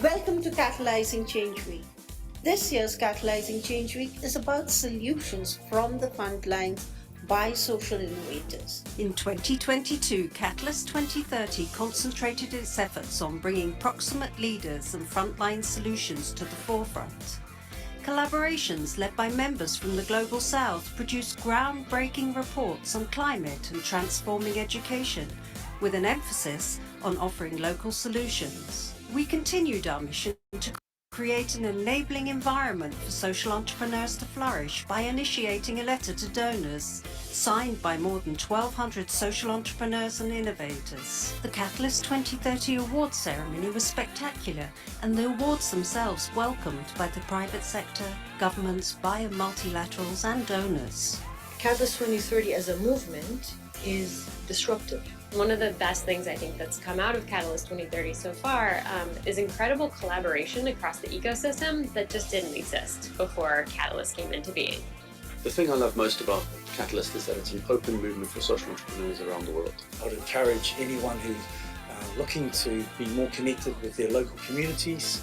Welcome to Catalyzing Change Week. This year's Catalyzing Change Week is about solutions from the front lines by social innovators. In 2022, Catalyst 2030 concentrated its efforts on bringing proximate leaders and frontline solutions to the forefront. Collaborations led by members from the Global South produced groundbreaking reports on climate and transforming education, with an emphasis on offering local solutions. We continued our mission to create an enabling environment for social entrepreneurs to flourish by initiating a letter to donors, signed by more than 1,200 social entrepreneurs and innovators. The Catalyst 2030 awards ceremony was spectacular, and the awards themselves welcomed by the private sector, governments, bio multilaterals and donors. Catalyst 2030 as a movement is disruptive. One of the best things I think that's come out of Catalyst 2030 so far is incredible collaboration across the ecosystem that just didn't exist before Catalyst came into being. The thing I love most about Catalyst is that it's an open movement for social entrepreneurs around the world. I would encourage anyone who's looking to be more connected with their local communities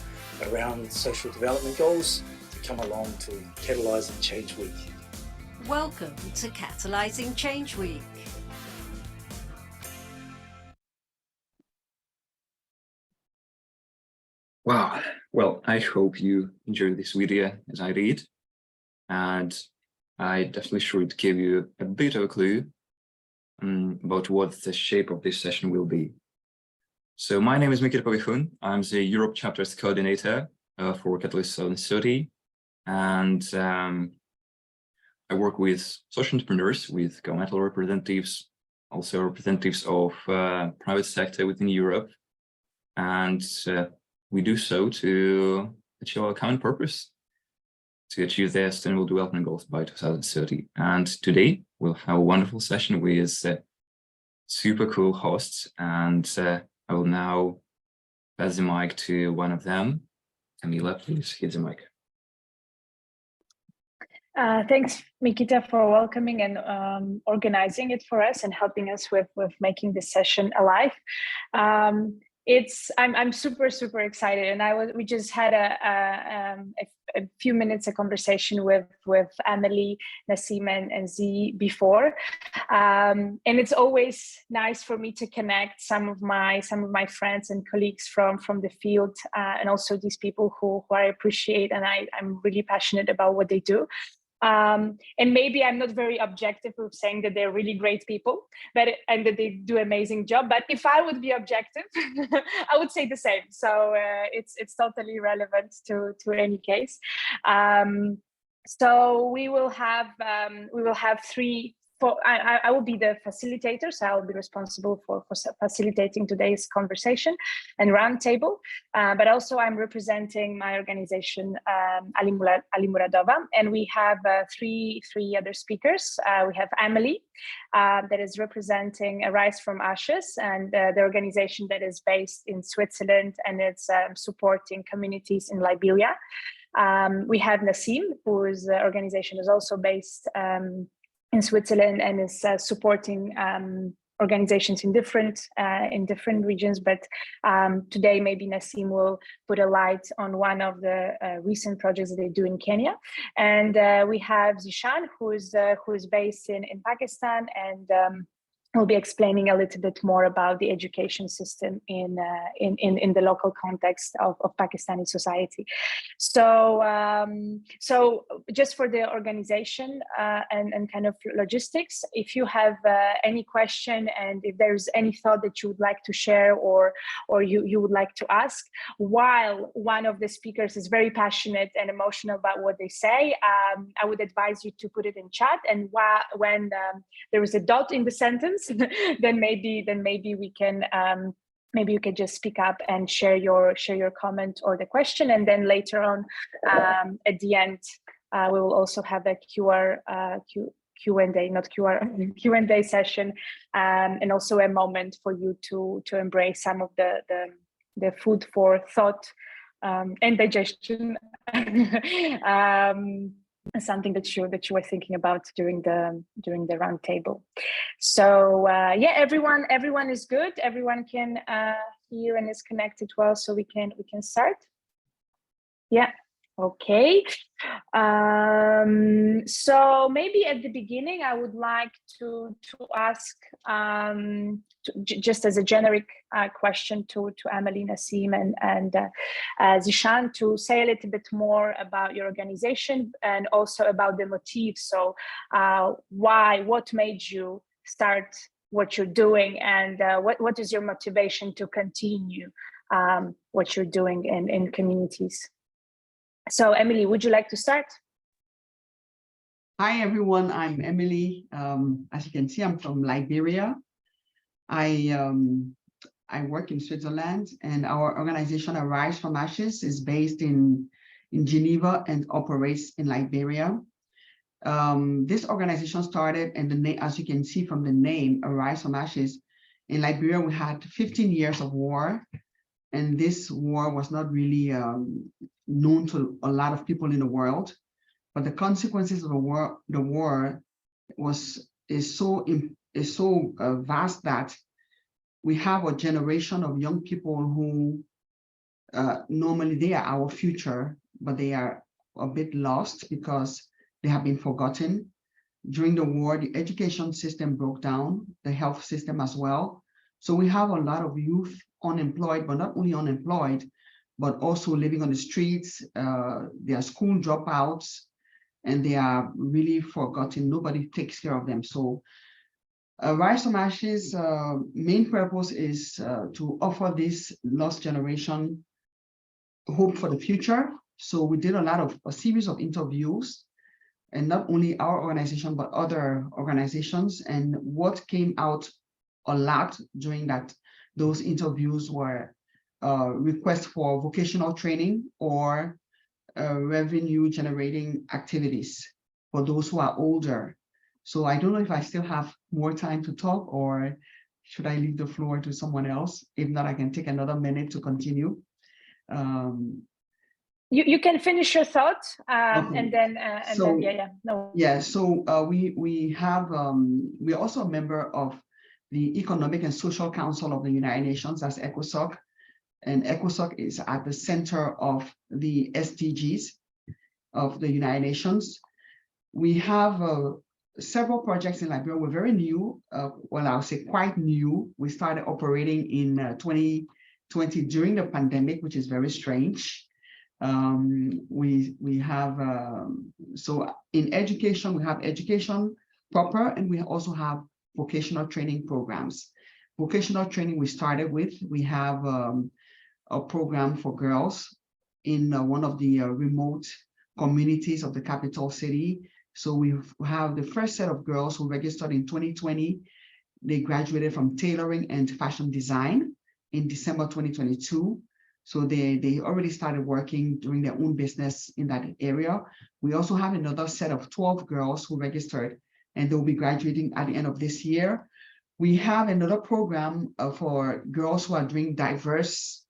around social development goals to come along to Catalyzing Change Week. Welcome to Catalyzing Change Week. Wow, well, I hope you enjoyed this video as I did, and I definitely should give you a bit of a clue about what the shape of this session will be. So my name is Mikita Pavihun. I'm the Europe Chapter's coordinator for Catalyst 2030, and I work with social entrepreneurs, with governmental representatives, also representatives of private sector within Europe, and we do so to achieve our common purpose, to achieve their sustainable development goals by 2030. And today we'll have a wonderful session with super cool hosts, and I will now pass the mic to one of them. Camila, please hit the mic. Thanks, Mikita, for welcoming and organizing it for us and helping us with making this session alive. I'm super excited, and we just had a few minutes of conversation with Emily, Nassim, and Z before, and it's always nice for me to connect some of my friends and colleagues from the field, and also these people who I appreciate, and I'm really passionate about what they do. And maybe I'm not very objective with saying that they're really great people, and that they do an amazing job. But if I would be objective, I would say the same. So it's totally relevant to any case. So we will have three. I will be the facilitator, so I'll be responsible for facilitating today's conversation and roundtable. But also I'm representing my organization, Ali Muradova, and we have three other speakers. We have Emily, that is representing Rise from Ashes, and the organization that is based in Switzerland, and it's supporting communities in Liberia. We have Nassim, whose organization is also based in Switzerland and is supporting organizations in different regions. But today, maybe Nassim will put a light on one of the recent projects that they do in Kenya. And we have Zishan, who is based in Pakistan, and we'll be explaining a little bit more about the education system in the local context of Pakistani society. So just for the organization and kind of logistics, if you have any question, and if there's any thought that you would like to share or you would like to ask, while one of the speakers is very passionate and emotional about what they say, I would advise you to put it in chat, and when there is a dot in the sentence, then maybe we can maybe you can just speak up and share your comment or the question, and then later on at the end we will also have a Q&A session, and also a moment for you to embrace some of the food for thought and digestion. Something that you were thinking about during the roundtable. So yeah, everyone is good. Everyone can here and is connected well, so we can start. Yeah. Okay. So maybe at the beginning, I would like to ask just as a generic question to Emily, Nassim, and Zishan, to say a little bit more about your organization and also about the motif. So what made you start what you're doing, and what is your motivation to continue what you're doing in communities? So Emily, would you like to start? Hi, everyone. I'm Emily. As you can see, I'm from Liberia. I work in Switzerland, and our organization Arise from Ashes is based in Geneva and operates in Liberia. This organization started, and as you can see from the name, Arise from Ashes, in Liberia, we had 15 years of war. And this war was not really known to a lot of people in the world, but the consequences of the war is so vast that we have a generation of young people who normally they are our future, but they are a bit lost because they have been forgotten. During the war, the education system broke down, the health system as well. So we have a lot of youth unemployed, but not only unemployed, but also living on the streets. They are school dropouts, and they are really forgotten. Nobody takes care of them. So Rise from Ashes' main purpose is to offer this lost generation hope for the future. So we did a series of interviews, and not only our organization, but other organizations. And what came out a lot during those interviews were requests for vocational training or revenue generating activities for those who are older. So I don't know if I still have more time to talk, or should I leave the floor to someone else? If not, I can take another minute to continue. You can finish your thought, Okay. and then So we're also a member of the Economic and Social Council of the United Nations, that's ECOSOC, and ECOSOC is at the center of the SDGs of the United Nations. We have several projects in Liberia. We're very new. Well, I'll say quite new. We started operating in 2020 during the pandemic, which is very strange. We have so in education, we have education proper, and we also have vocational training programs. Vocational training we started with, we have a program for girls in one of the remote communities of the capital city. So we have the first set of girls who registered in 2020. They graduated from tailoring and fashion design in December 2022. So they already started working, doing their own business in that area. We also have another set of 12 girls who registered, and they'll be graduating at the end of this year. We have another program for girls who are doing diverse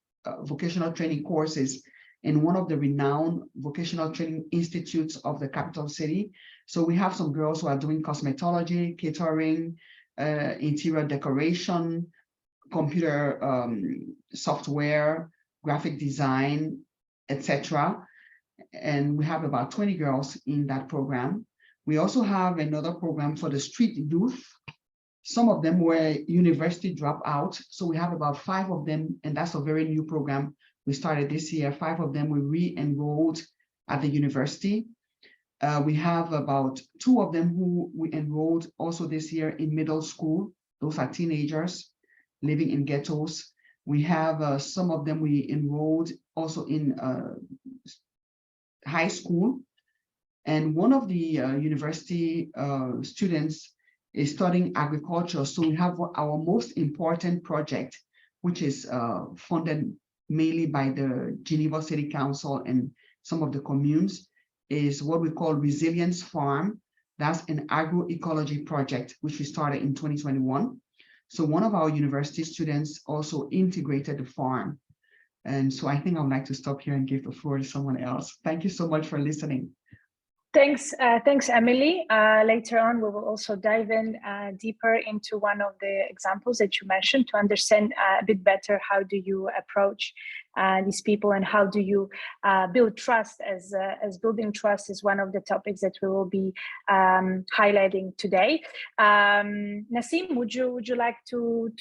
vocational training courses in one of the renowned vocational training institutes of the capital city. So we have some girls who are doing cosmetology, catering, interior decoration, computer software, graphic design, etc. And we have about 20 girls in that program. We also have another program for the street youth. Some of them were university dropouts. So we have about 5 of them, and that's a very new program we started this year. 5 of them we re-enrolled at the university. We have about 2 of them who we enrolled also this year in middle school. Those are teenagers living in ghettos. We have some of them we enrolled also in high school. And one of the university students is studying agriculture. So we have our most important project, which is funded mainly by the Geneva City Council and some of the communes, is what we call Resilience Farm. That's an agroecology project, which we started in 2021. So one of our university students also integrated the farm. And so I think I'd like to stop here and give the floor to someone else. Thank you so much for listening. Thanks, Emily. Later on, we will also dive in deeper into one of the examples that you mentioned to understand a bit better how do you approach these people and how do you build trust, as building trust is one of the topics that we will be highlighting today. Nassim, would you like to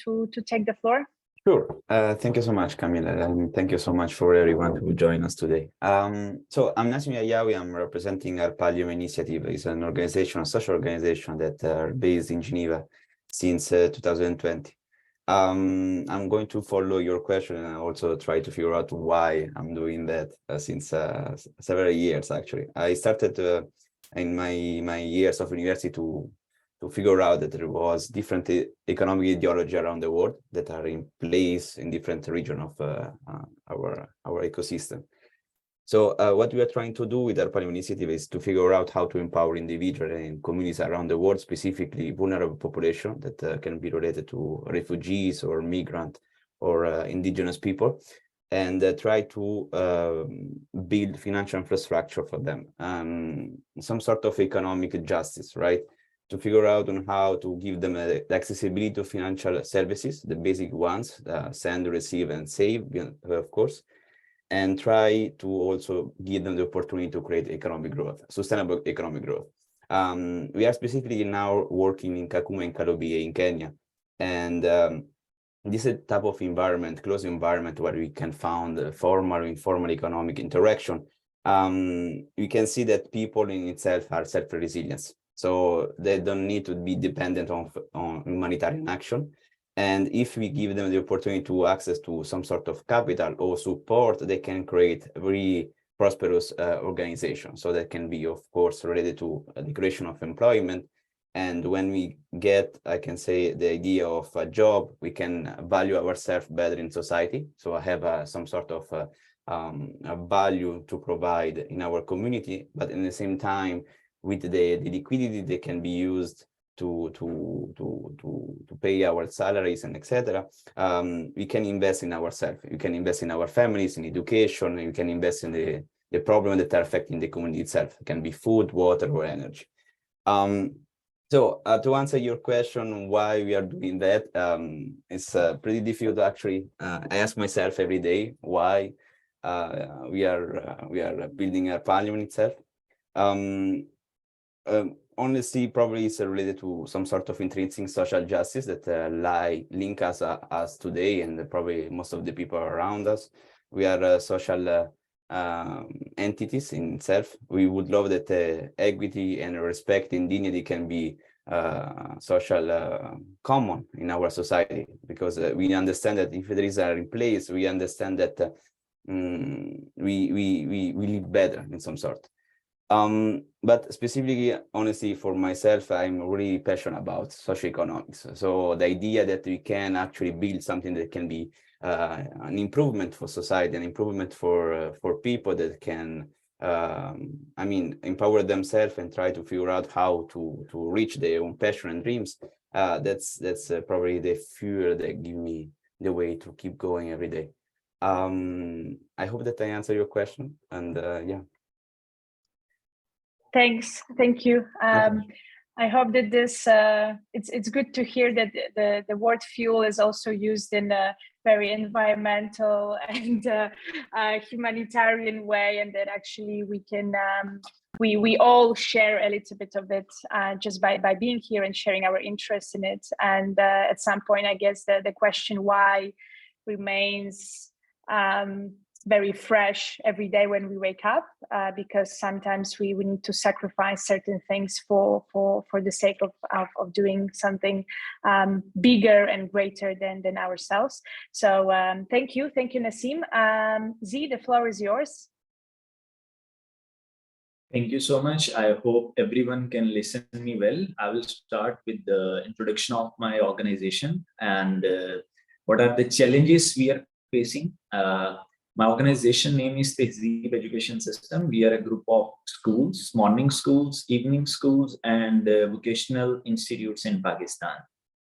take the floor? Sure. Thank you so much, Camila, and thank you so much for everyone who joined us today. So I'm Nassim Ayawi. I'm representing our Pallium Initiative. It's an organization, a social organization that are based in Geneva since 2020. I'm going to follow your question and also try to figure out why I'm doing that since several years, actually. I started in my years of university to figure out that there was different economic ideology around the world that are in place in different regions of our ecosystem. So what we are trying to do with our Pallium Initiative is to figure out how to empower individuals and communities around the world, specifically vulnerable population that can be related to refugees or migrant or indigenous people, and try to build financial infrastructure for them, some sort of economic justice, right? To figure out on how to give them the accessibility to financial services, the basic ones, send, receive, and save, of course, and try to also give them the opportunity to create economic growth, sustainable economic growth. We are specifically now working in Kakuma and Kalobie in Kenya, and this is a type of environment, closed environment, where we can find formal and informal economic interaction. We can see that people in itself are self-resilience. So they don't need to be dependent on humanitarian action. And if we give them the opportunity to access to some sort of capital or support, they can create a very prosperous organization. So that can be, of course, related to the creation of employment. And when we get, I can say, the idea of a job, we can value ourselves better in society. So I have some sort of a value to provide in our community, but in the same time, with the liquidity that can be used to pay our salaries and etc. We can invest in ourselves. We can invest in our families, in education, and we can invest in the problem that are affecting the community itself. It can be food, water, or energy. So to answer your question, why we are doing that, it's pretty difficult actually. I ask myself every day why we are building a Pallium itself. Honestly, probably it's related to some sort of intrinsic social justice that link us today, and probably most of the people around us. We are social entities in itself. We would love that equity and respect and dignity can be social common in our society, because we understand that if there is a replace, we understand that we live better in some sort. But specifically, honestly, for myself, I'm really passionate about socioeconomics. So the idea that we can actually build something that can be an improvement for society, an improvement for people that can, I mean, empower themselves and try to figure out how to reach their own passion and dreams. That's probably the fuel that give me the way to keep going every day. I hope that I answer your question, and yeah. Thanks. Thank you. I hope that this, it's good to hear that the word fuel is also used in a very environmental and humanitarian way, and that actually we can, we all share a little bit of it just by being here and sharing our interest in it. And at some point, I guess the question why remains very fresh every day when we wake up, because sometimes we need to sacrifice certain things for the sake of doing something bigger and greater than ourselves. So thank you, Nassim. Z, the floor is yours. Thank you so much. I hope everyone can listen to me well. I will start with the introduction of my organization and what are the challenges we are facing. My organization name is Tehzeeb Education System. We are a group of schools, morning schools, evening schools, and vocational institutes in Pakistan.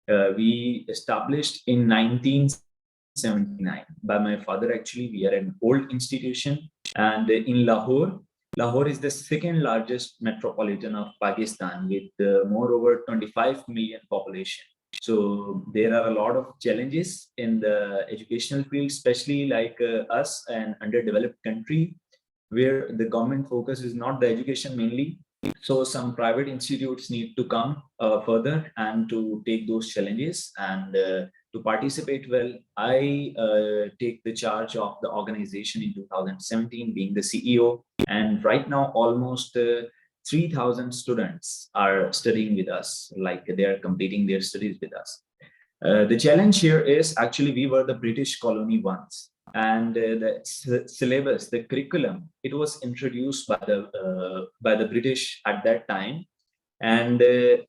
We established in 1979 by my father. Actually, we are an old institution, and in Lahore, Lahore is the second largest metropolitan of Pakistan with more over 25 million population. So there are a lot of challenges in the educational field, especially like us, an underdeveloped country, where the government focus is not the education mainly. So some private institutes need to come further and to take those challenges and to participate well. I take the charge of the organization in 2017, being the CEO, and right now almost 3,000 students are studying with us, like they are completing their studies with us. The challenge here is actually we were the British colony once, and the syllabus, the curriculum, it was introduced by the British at that time, and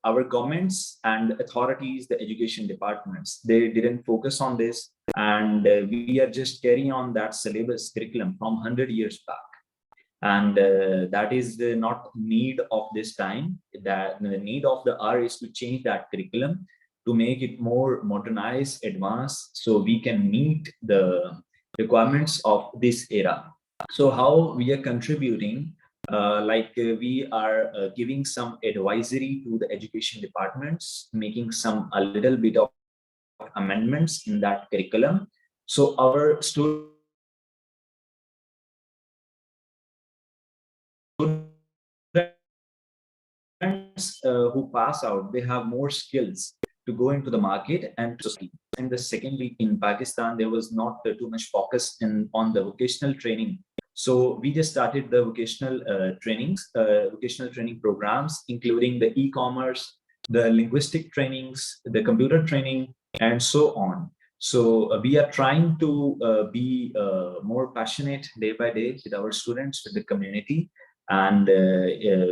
our governments and authorities, the education departments, they didn't focus on this, and we are just carrying on that syllabus curriculum from 100 years back. And that is the not need of this time. That the need of the hour is to change that curriculum to make it more modernized, advanced, so we can meet the requirements of this era. So how we are contributing, we are giving some advisory to the education departments, making a little bit of amendments in that curriculum. So our students who pass out, they have more skills to go into the market and to speak. And the secondly, in Pakistan, there was not too much focus on the vocational training. So we just started the vocational vocational training programs, including the e-commerce, the linguistic trainings, the computer training, and so on. So we are trying to be more passionate day by day with our students, with the community, and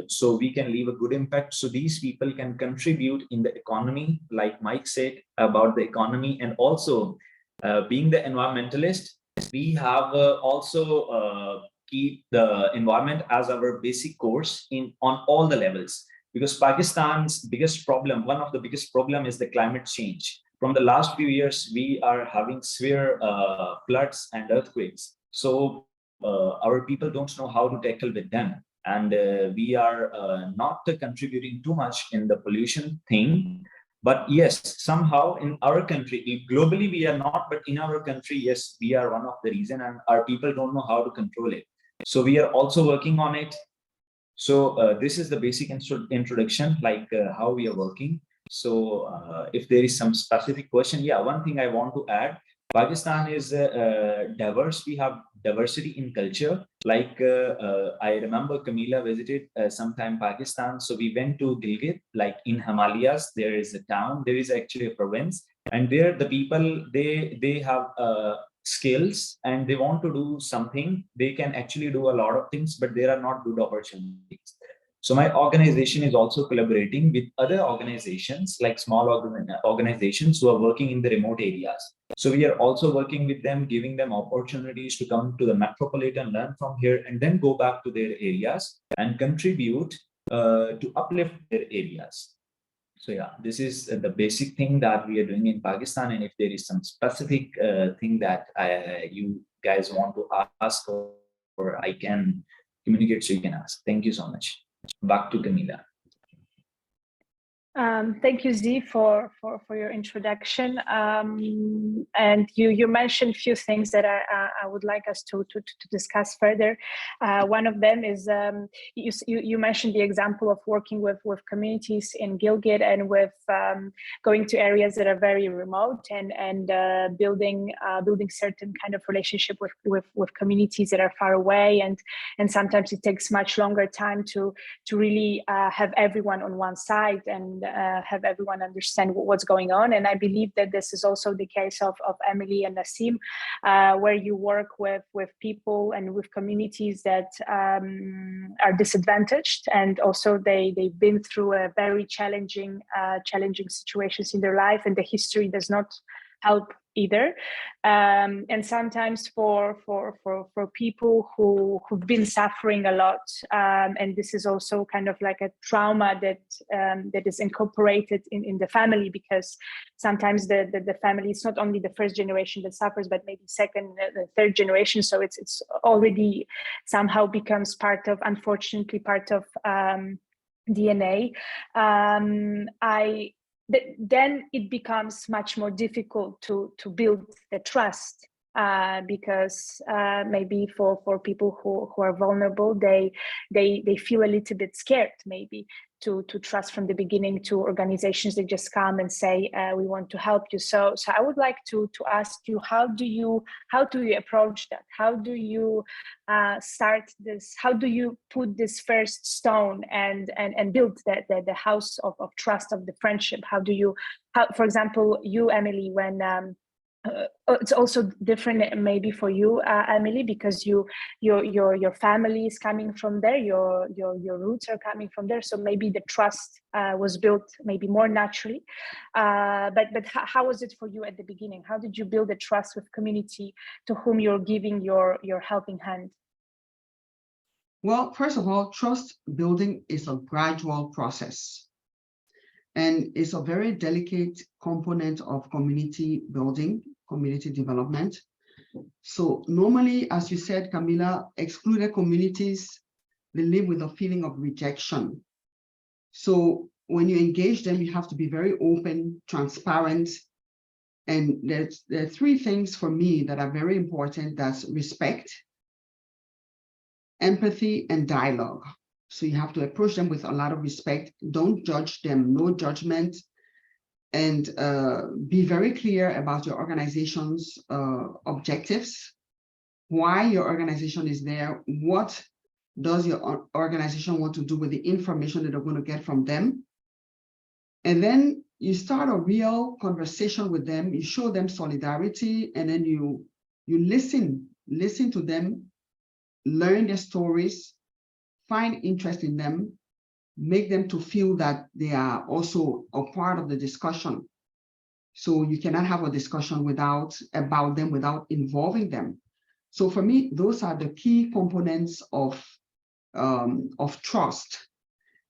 so we can leave a good impact, so these people can contribute in the economy, like Mike said about the economy. And also being the environmentalist, we have also keep the environment as our basic course on all the levels, because Pakistan's biggest problem, one of the biggest problem, is the climate change. From the last few years, we are having severe floods and earthquakes. So our people don't know how to tackle with them, and we are not contributing too much in the pollution thing. But yes, somehow in our country, globally we are not, but in our country, yes, we are one of the reason, and our people don't know how to control it. So we are also working on it. So this is the basic introduction, like how we are working. So if there is some specific question, yeah, one thing I want to add, Pakistan is diverse. We have diversity in culture. Like I remember Camila visited sometime Pakistan. So we went to Gilgit, like in Himalayas, there is a town, there is actually a province. And there the people, they have skills and they want to do something. They can actually do a lot of things, but there are not good opportunities. So my organization is also collaborating with other organizations, like small organizations who are working in the remote areas. So we are also working with them, giving them opportunities to come to the metropolitan, learn from here, and then go back to their areas and contribute to uplift their areas. So yeah, this is the basic thing that we are doing in Pakistan. And if there is some specific thing that you guys want to ask, or I can communicate, so you can ask. Thank you so much. Back to Camila. Thank you, Z, for your introduction. And you mentioned a few things that I would like us to discuss further. One of them is you mentioned the example of working with communities in Gilgit and with going to areas that are very remote and building certain kind of relationship with communities that are far away, and sometimes it takes much longer time to really have everyone on one side and have everyone understand what's going on. And I believe that this is also the case of Emily and Nassim, where you work with people and with communities that are disadvantaged, and also they've been through a very challenging situations in their life, and the history does not help either. And sometimes for people who've been suffering a lot, and this is also kind of like a trauma that is incorporated in the family, because sometimes the family is not only the first generation that suffers, but maybe second, the third generation. So it's already somehow becomes unfortunately part of DNA. Then it becomes much more difficult to build the trust, because maybe for people who are vulnerable, they feel a little bit scared maybe to trust from the beginning to organizations that just come and say, we want to help you. So I would like to ask you, how do you approach that? How do you start this? How do you put this first stone and build the house of trust, of the friendship? How, for example, you, Emily, when it's also different maybe for you, Emily, because your family is coming from there, your roots are coming from there, so maybe the trust was built maybe more naturally. But how was it for you at the beginning? How did you build a trust with community to whom you're giving your helping hand? Well, first of all, trust building is a gradual process, and it's a very delicate component of community building, community development. So normally, as you said, Camila, excluded communities, they live with a feeling of rejection. So when you engage them, you have to be very open, transparent. And there are three things for me that are very important. That's respect, empathy, and dialogue. So you have to approach them with a lot of respect. Don't judge them, no judgment. And be very clear about your organization's objectives, why your organization is there, what does your organization want to do with the information that they're going to get from them. And then you start a real conversation with them, you show them solidarity, and then you listen to them, learn their stories, find interest in them, make them to feel that they are also a part of the discussion. So you cannot have a discussion about them without involving them. So for me, those are the key components of trust.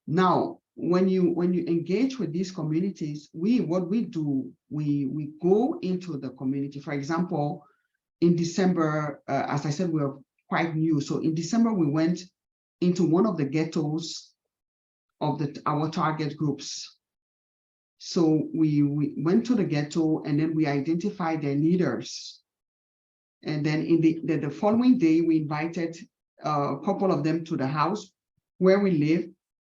Now, when you engage with these communities, what we do, we go into the community. For example, in December, as I said, we are quite new. So in December, we went into one of the ghettos of our target groups. So we went to the ghetto, and then we identified their leaders. And then in the following day, we invited a couple of them to the house where we live,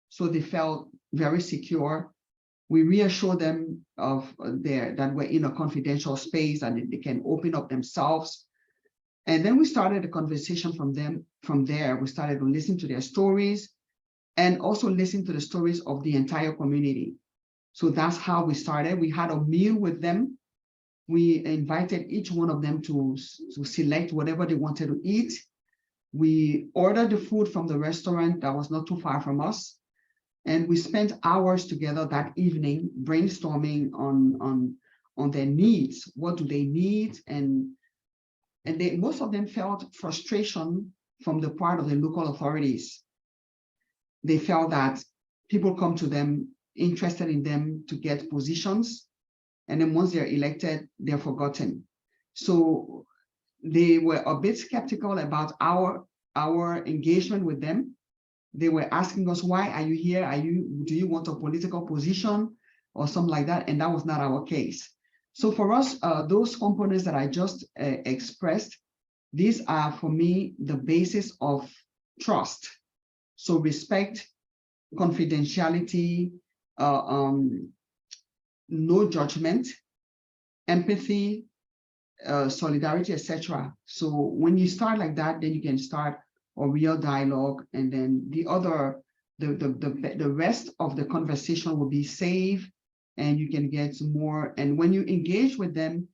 so they felt very secure. We reassured them that we're in a confidential space and they can open up themselves. And then we started a conversation from there. We started to listen to their stories, and also listen to the stories of the entire community. So that's how we started. We had a meal with them. We invited each one of them to select whatever they wanted to eat. We ordered the food from the restaurant that was not too far from us. And we spent hours together that evening brainstorming on their needs. What do they need? And most of them felt frustration from the part of the local authorities. They felt that people come to them interested in them to get positions, and then once they're elected, they're forgotten. So they were a bit skeptical about our engagement with them. They were asking us, why are you here? Do you want a political position or something like that? And that was not our case. So for us, those components that I just expressed, these are for me the basis of trust. So respect, confidentiality, no judgment, empathy, solidarity, etc. So when you start like that, then you can start a real dialogue, and then the rest of the conversation will be safe, and you can get more. And when you engage with them,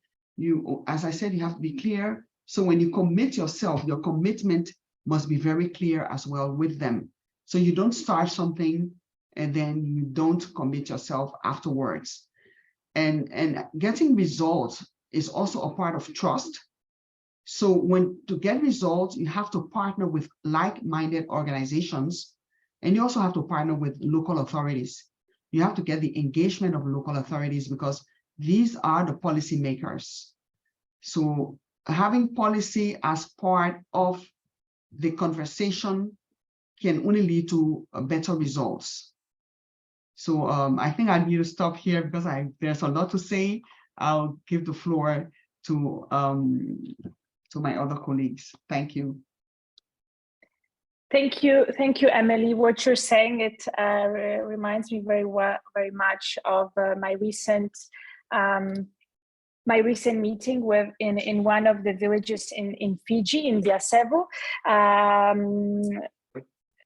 as I said, you have to be clear. So when you commit yourself, your commitment must be very clear as well with them. So you don't start something and then you don't commit yourself afterwards. And getting results is also a part of trust. So when to get results, you have to partner with like-minded organizations, and you also have to partner with local authorities. You have to get the engagement of local authorities because these are the policymakers. So having policy as part of the conversation can only lead to better results. So I think I need to stop here because there's a lot to say. I'll give the floor to my other colleagues. Thank you. Thank you, Emily. What you're saying, it reminds me very much of my recent meeting in one of the villages in Fiji, in Viasevo.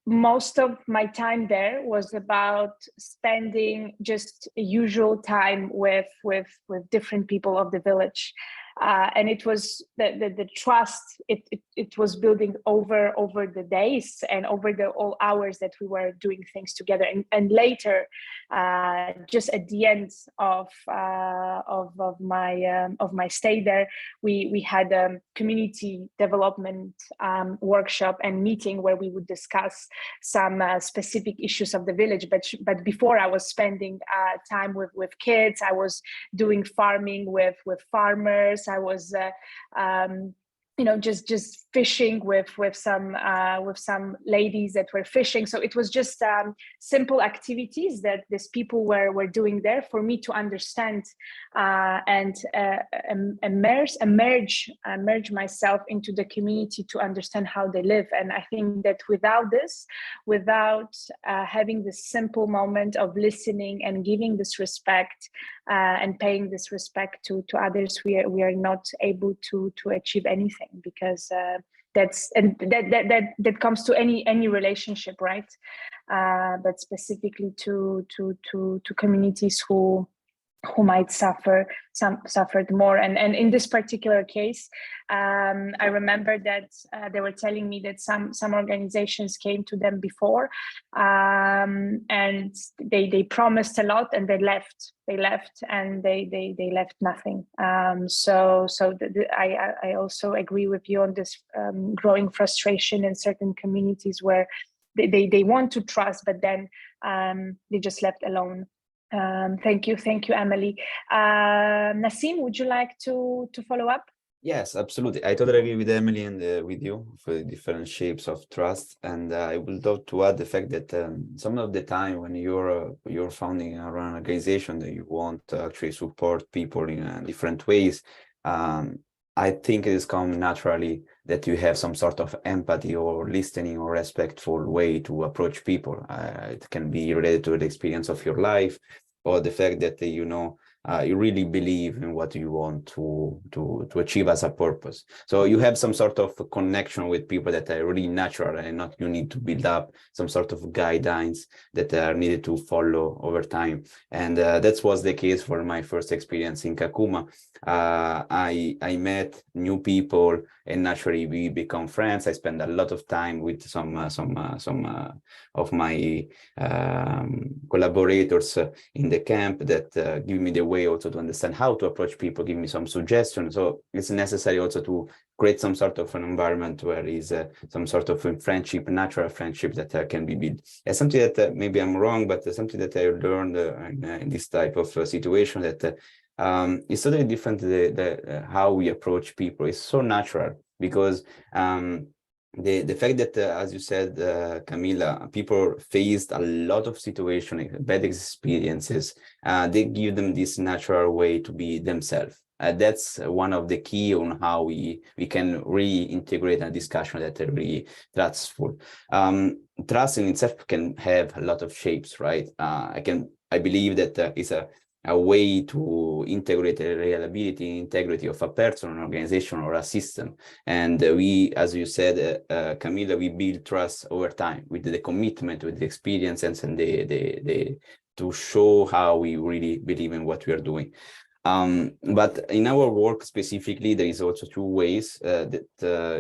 Most of my time there was about spending just usual time with different people of the village. And it was the trust it was building over the days and over the all hours that we were doing things together. And later, just at the end of my stay there, we had a community development workshop and meeting where we would discuss some specific issues of the village. But before, I was spending time with kids. I was doing farming with farmers. I was just fishing with some ladies that were fishing. So it was just simple activities that these people were doing there for me to understand and emerge myself into the community to understand how they live. And I think that without having this simple moment of listening and giving this respect and paying this respect to others, we are not able to achieve anything, because that comes to any relationship, right? But specifically to communities who might suffered more. And in this particular case, I remember that they were telling me that some organizations came to them before, and they promised a lot, and they left and they left nothing. So I also agree with you on this growing frustration in certain communities where they want to trust, but then they just left alone. Thank you, Emily. Nassim, would you like to follow up? Yes, absolutely. I totally agree with Emily and with you for the different shapes of trust. And I would love to add the fact that some of the time when you're founding an organization that you want to actually support people in different ways, I think it is come naturally that you have some sort of empathy or listening or respectful way to approach people. It can be related to the experience of your life, or the fact that you really believe in what you want to achieve as a purpose. So you have some sort of connection with people that are really natural, and not you need to build up some sort of guidelines that are needed to follow over time. And that was the case for my first experience in Kakuma. I met new people, and naturally we become friends. I spend a lot of time with some of my collaborators in the camp that give me the way also to understand how to approach people, give me some suggestions. So it's necessary also to create some sort of an environment where is some sort of friendship, natural friendship that can be built. It's something that maybe I'm wrong, but something that I learned in this type of situation, that it's totally different how we approach people. It's so natural because the fact that, as you said, Camila, people faced a lot of situations, bad experiences, they give them this natural way to be themselves. That's one of the key on how we can reintegrate a discussion that are really trustful. Trust in itself can have a lot of shapes, right? I believe that it's a way to integrate the reliability and integrity of a person, an organization, or a system. And we, as you said, Camila, we build trust over time with the commitment, with the experience, and to show how we really believe in what we are doing. But in our work specifically, there is also two ways that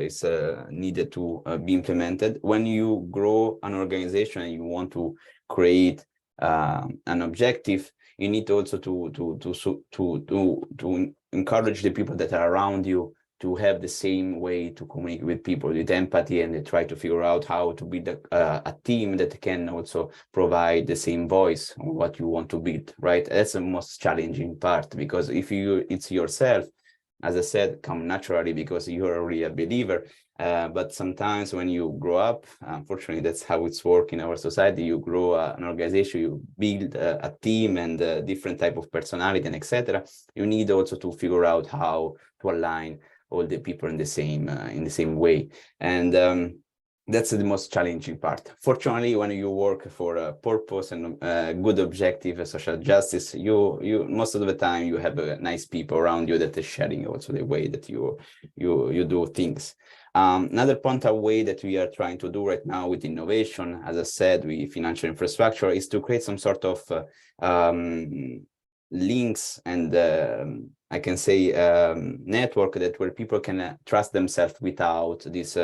is needed to be implemented. When you grow an organization and you want to create an objective, you need also to encourage the people that are around you to have the same way to communicate with people with empathy, and they try to figure out how to build a team that can also provide the same voice on what you want to build, right? That's the most challenging part, because if it's yourself, as I said, come naturally because you're already a believer. But sometimes when you grow up, unfortunately, that's how it's work in our society. You grow an organization, you build a team and different type of personality and etc. You need also to figure out how to align all the people in the same way. And that's the most challenging part. Fortunately, when you work for a purpose and a good objective, social justice, you most of the time you have nice people around you that are sharing also the way that you do things. Another point away that we are trying to do right now with innovation, as I said, with financial infrastructure, is to create some sort of links and I can say network that where people can trust themselves without this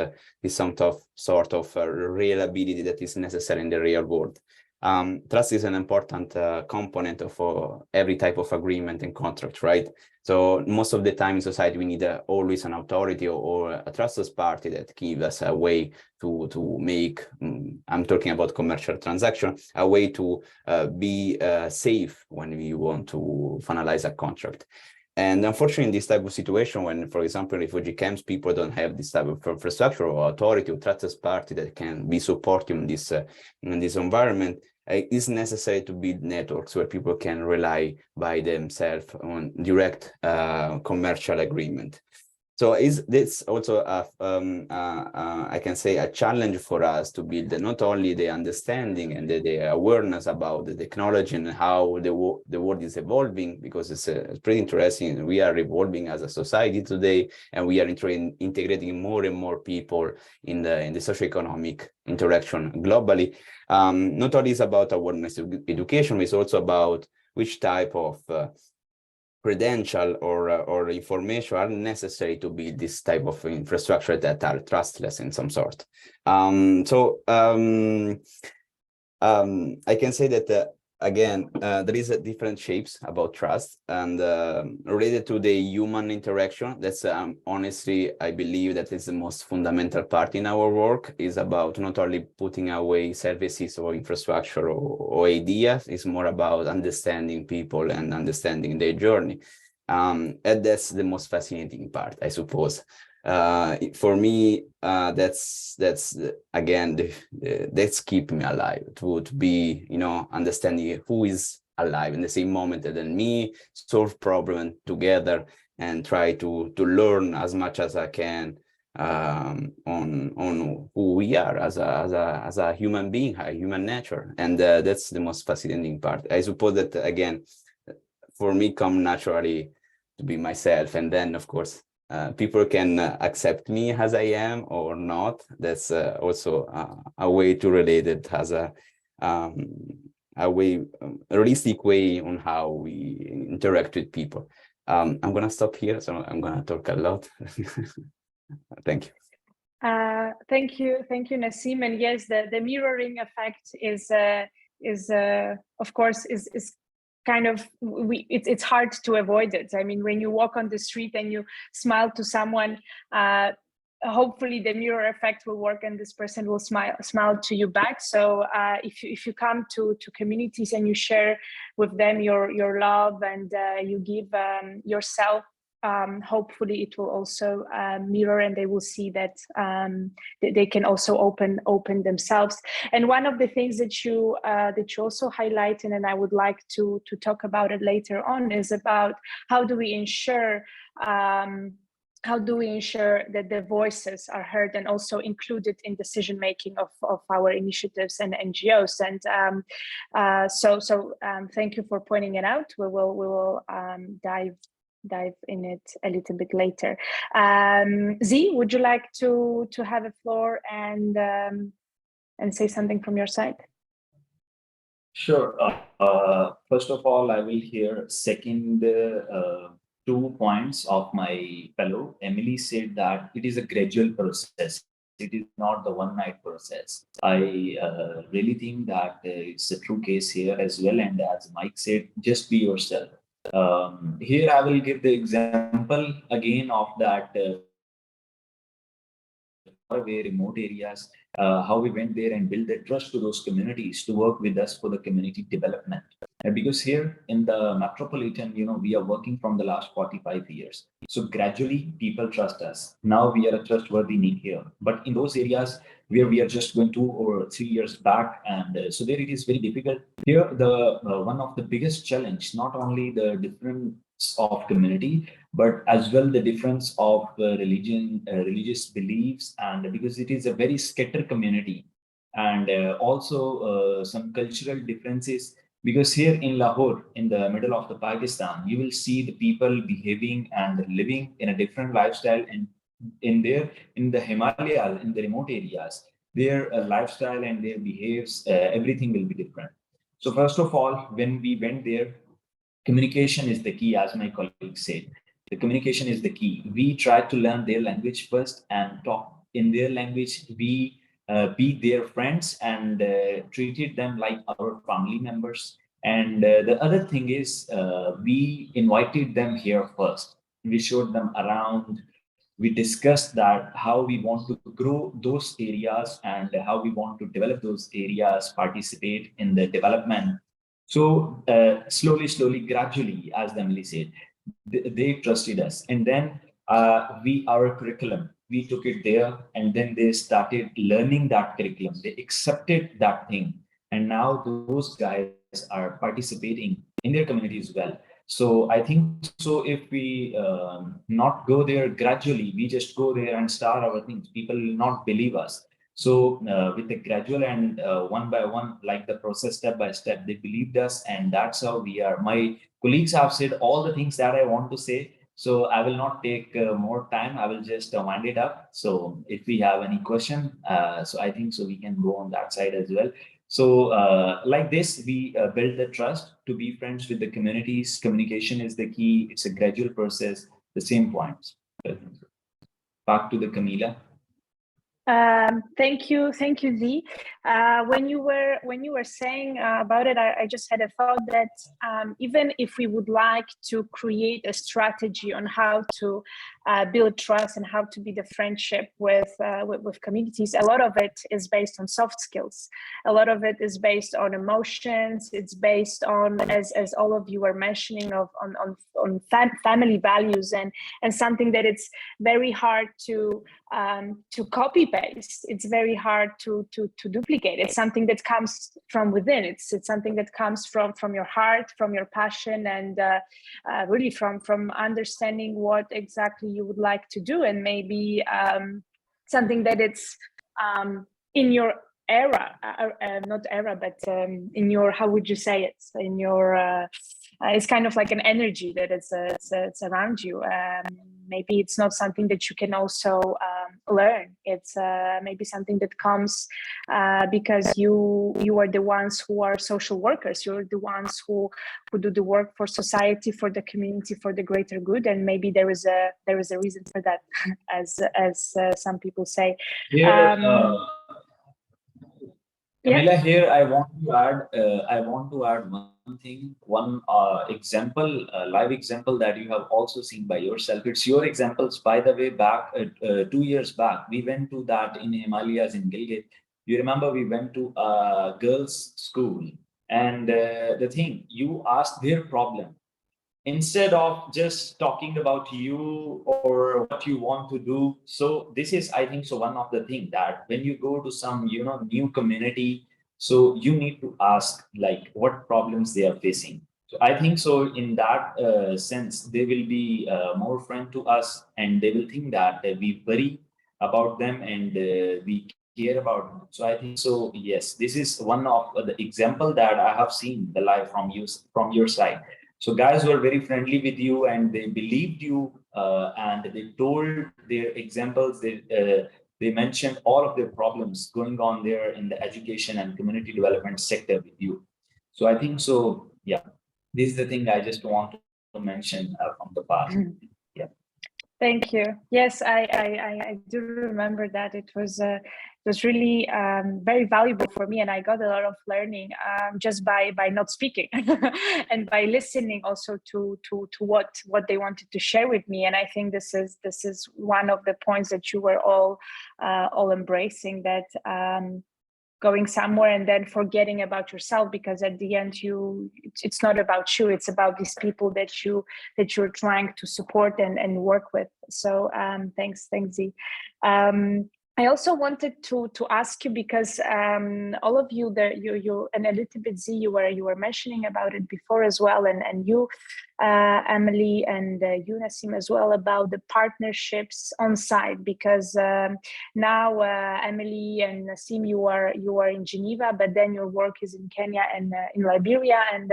sort of reliability that is necessary in the real world. Trust is an important component of every type of agreement and contract, right? So most of the time in society, we need always an authority or a trusted party that gives us a way to make, I'm talking about commercial transaction, a way to be safe when we want to finalize a contract. And unfortunately, in this type of situation, when, for example, refugee camps, people don't have this type of infrastructure or authority or trusted party that can be supporting in this environment, it's necessary to build networks where people can rely by themselves on direct commercial agreement. So this also I can say a challenge for us to build not only the understanding and the awareness about the technology and how the world is evolving, because it's pretty interesting. We are evolving as a society today, and we are integrating more and more people in the socio-economic interaction globally. Not only is about awareness education, it's also about which type of credential or information are necessary to build this type of infrastructure that are trustless in some sort. I can say that again, there is different shapes about trust, and related to the human interaction. That's honestly, I believe that is the most fundamental part in our work, is about not only putting away services or infrastructure or ideas. It's more about understanding people and understanding their journey. And that's the most fascinating part, I suppose. For me, that's again that's keep me alive, to be, understanding who is alive in the same moment than me, solve problem together, and try to learn as much as I can on who we are as a human being, a human nature. And that's the most fascinating part. I suppose that again, for me, come naturally to be myself, and then of course people can accept me as I am or not. That's also a way to relate it as a realistic way on how we interact with people. I'm gonna stop here, so I'm gonna talk a lot. Thank you. Thank you, Nassim. And yes, the mirroring effect is of course is kind of, it's hard to avoid it. I mean, when you walk on the street and you smile to someone, hopefully the mirror effect will work and this person will smile to you back. So if you come to communities and you share with them your love and you give yourself, hopefully it will also mirror, and they will see that they can also open themselves. And one of the things that you also highlighted, and I would like to talk about it later on, is about how do we ensure that the voices are heard and also included in decision making of our initiatives and NGOs. And so thank you for pointing it out. We will dive in it a little bit later. Z, would you like to have a floor and say something from your side? Sure. First of all, I will here second 2 points of my fellow. Emily said that it is a gradual process. It is not the one-night process. I really think that it's a true case here as well. And as Mike said, just be yourself. Here I will give the example again of that away remote areas, how we went there and built the trust to those communities to work with us for the community development. Because here in the metropolitan, we are working from the last 45 years. So gradually people trust us. Now we are a trustworthy name here. But in those areas where we are just going 2 or 3 years back, and so there it is very difficult. Here, the one of the biggest challenge, not only the difference of community, but as well the difference of religious beliefs, and because it is a very scattered community, and also some cultural differences. Because here in Lahore, in the middle of the Pakistan, you will see the people behaving and living in a different lifestyle, and in the Himalayas, in the remote areas, their lifestyle and their behaves, everything will be different. So first of all, when we went there, communication is the key, as my colleague said. The communication is the key. We tried to learn their language first and talk in their language. We be their friends and treated them like our family members. And the other thing is, we invited them here first. We showed them around. We discussed that how we want to grow those areas and how we want to develop those areas, participate in the development. So slowly, gradually, as Emily said, they trusted us. And then our curriculum, we took it there, and then they started learning that curriculum. They accepted that thing. And now those guys are participating in their communities well. So I think so if we not go there gradually, we just go there and start our things, people will not believe us. So with the gradual and one by one, like the process step by step, they believed us, and that's how we are. My colleagues have said all the things that I want to say. So I will not take more time. I will just wind it up. So if we have any question, so I think so we can go on that side as well. So like this, we build the trust to be friends with the communities. Communication is the key. It's a gradual process. The same points. Back to the Camila. Thank you, Dee. When you were saying about it, I just had a thought that even if we would like to create a strategy on how to build trust and how to build a friendship with communities, a lot of it is based on soft skills. A lot of it is based on emotions. It's based on, as all of you were mentioning, on family values, and something that it's very hard to copy paste. It's very hard to duplicate. It's something that comes from within. It's something that comes from your heart, from your passion, and really from understanding what exactly you would like to do, and maybe something that it's in your era, not era, but in your, how would you say it? In your, it's kind of like an energy that it's around you. Maybe it's not something that you can also learn. It's maybe something that comes because you are the ones who are social workers. You're the ones who do the work for society, for the community, for the greater good. And maybe there is a reason for that, as some people say. Camila, here I want to add one thing, one example, live example that you have also seen by yourself. It's your examples, by the way. Back 2 years back, we went to that in Himalayas in Gilgit. You remember we went to a girls' school, and the thing, you asked their problem instead of just talking about you or what you want to do. So this is, I think so, one of the things that when you go to some new community, so you need to ask like what problems they are facing. So I think so in that sense, they will be more friend to us, and they will think that we worry about them, and we care about them. So I think so, yes, this is one of the example that I have seen the live from your side. So guys were very friendly with you, and they believed you, and they told their examples. They mentioned all of their problems going on there in the education and community development sector with you. So I think so, yeah, this is the thing I just want to mention from the past. Yeah. Thank you. Yes, I do remember that. It was was really very valuable for me, and I got a lot of learning just by not speaking and by listening also to what they wanted to share with me. And I think this is one of the points that you were all embracing, that going somewhere and then forgetting about yourself, because at the end it's not about you, it's about these people that you're trying to support and work with. So thanks Z. I also wanted to ask you, because all of you that you and a little bit Z, you were mentioning about it before as well, and you Emily and you Nassim as well, about the partnerships on site, because now Emily and Nassim, you are in Geneva, but then your work is in Kenya and in Liberia, and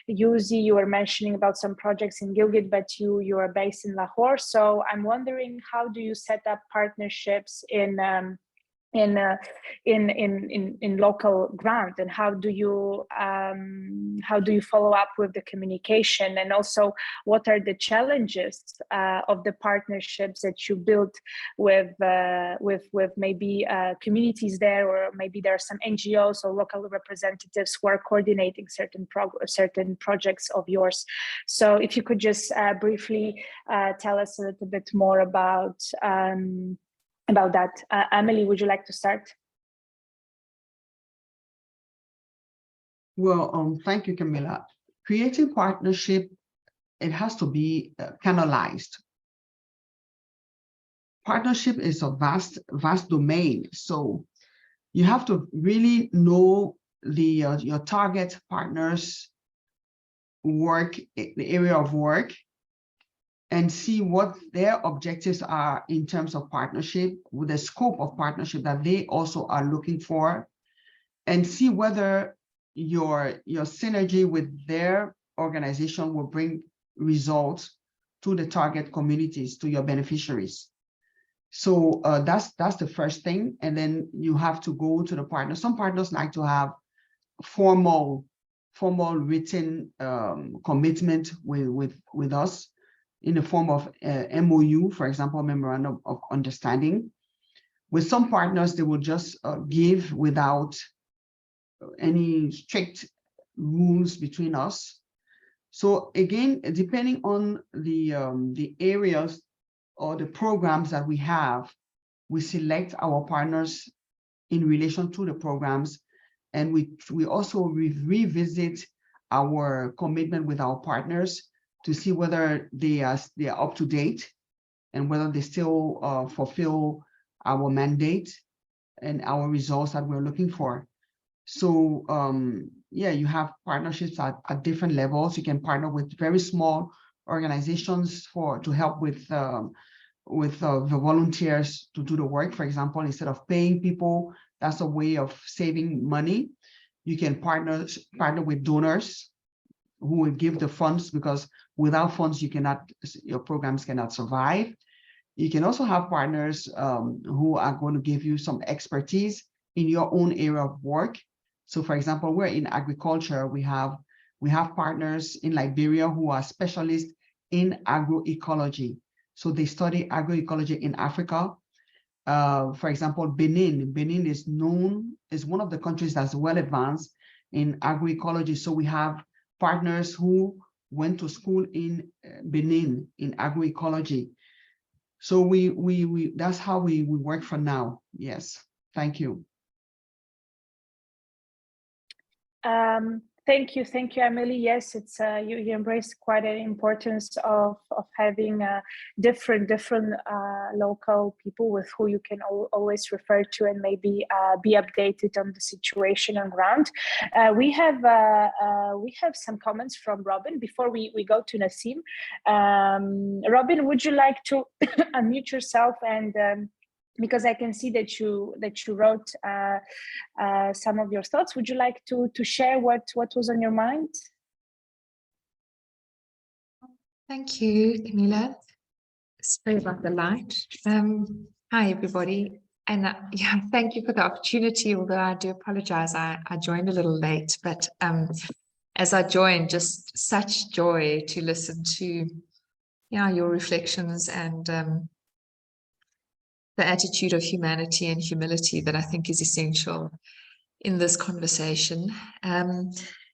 you Z, you were mentioning about some projects in Gilgit, but you are based in Lahore. So I'm wondering, how do you set up partnerships in local ground, and how do you follow up with the communication, and also what are the challenges of the partnerships that you built with maybe communities there, or maybe there are some NGOs or local representatives who are coordinating certain projects of yours. So if you could just briefly tell us a little bit more about that. Emily, would you like to start? Well, thank you, Camilla. Creating partnership, it has to be canalized. Partnership is a vast domain, so you have to really know your target partners' work, the area of work, and see what their objectives are in terms of partnership, with the scope of partnership that they also are looking for, and see whether your synergy with their organization will bring results to the target communities, to your beneficiaries. So that's the first thing. And then you have to go to the partners. Some partners like to have formal written commitment with us, in the form of MOU, for example, memorandum of understanding. With some partners, they will just give without any strict rules between us. So again, depending on the areas or the programs that we have, we select our partners in relation to the programs, and we also revisit our commitment with our partners to see whether they are up to date, and whether they still fulfill our mandate and our results that we're looking for. So yeah, you have partnerships at different levels. You can partner with very small organizations to help with the volunteers to do the work. For example, instead of paying people, that's a way of saving money. You can partner with donors who will give the funds, because without funds, your programs cannot survive. You can also have partners who are going to give you some expertise in your own area of work. So for example, we're in agriculture. We have partners in Liberia who are specialists in agroecology. So they study agroecology in Africa. For example, Benin is one of the countries that's well advanced in agroecology. So we have partners who went to school in Benin in agroecology. So we that's how we work for now. Yes, thank you. Thank you, Emily. Yes, it's you embrace quite an importance of having different local people with who you can always refer to, and maybe be updated on the situation on ground. We have some comments from Robin before we go to Nassim. Robin, would you like to unmute yourself, and because I can see that you wrote some of your thoughts. Would you like to share what was on your mind? Thank you, Camilla. Sorry about the light. Hi, everybody. And yeah, thank you for the opportunity, although I do apologize. I joined a little late, but as I joined, just such joy to listen to your reflections, and the attitude of humanity and humility that I think is essential in this conversation.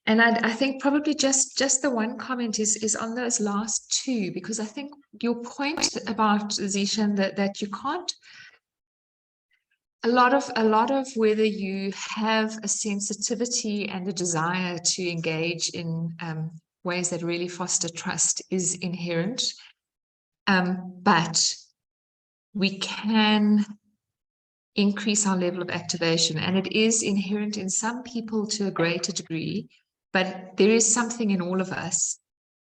And I think probably just the one comment is on those last two, because I think your point about Zishan that you can't, a lot of whether you have a sensitivity and a desire to engage in ways that really foster trust is inherent, but we can increase our level of activation, and it is inherent in some people to a greater degree, but there is something in all of us.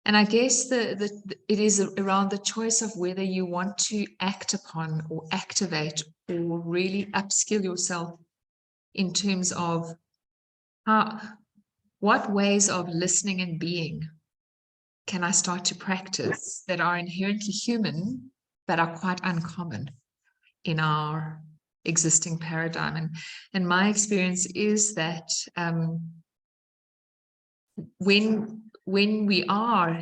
And I guess it is around the choice of whether you want to act upon or activate or really upskill yourself in terms of what ways of listening and being can I start to practice that are inherently human, but are quite uncommon in our existing paradigm. And my experience is that when we are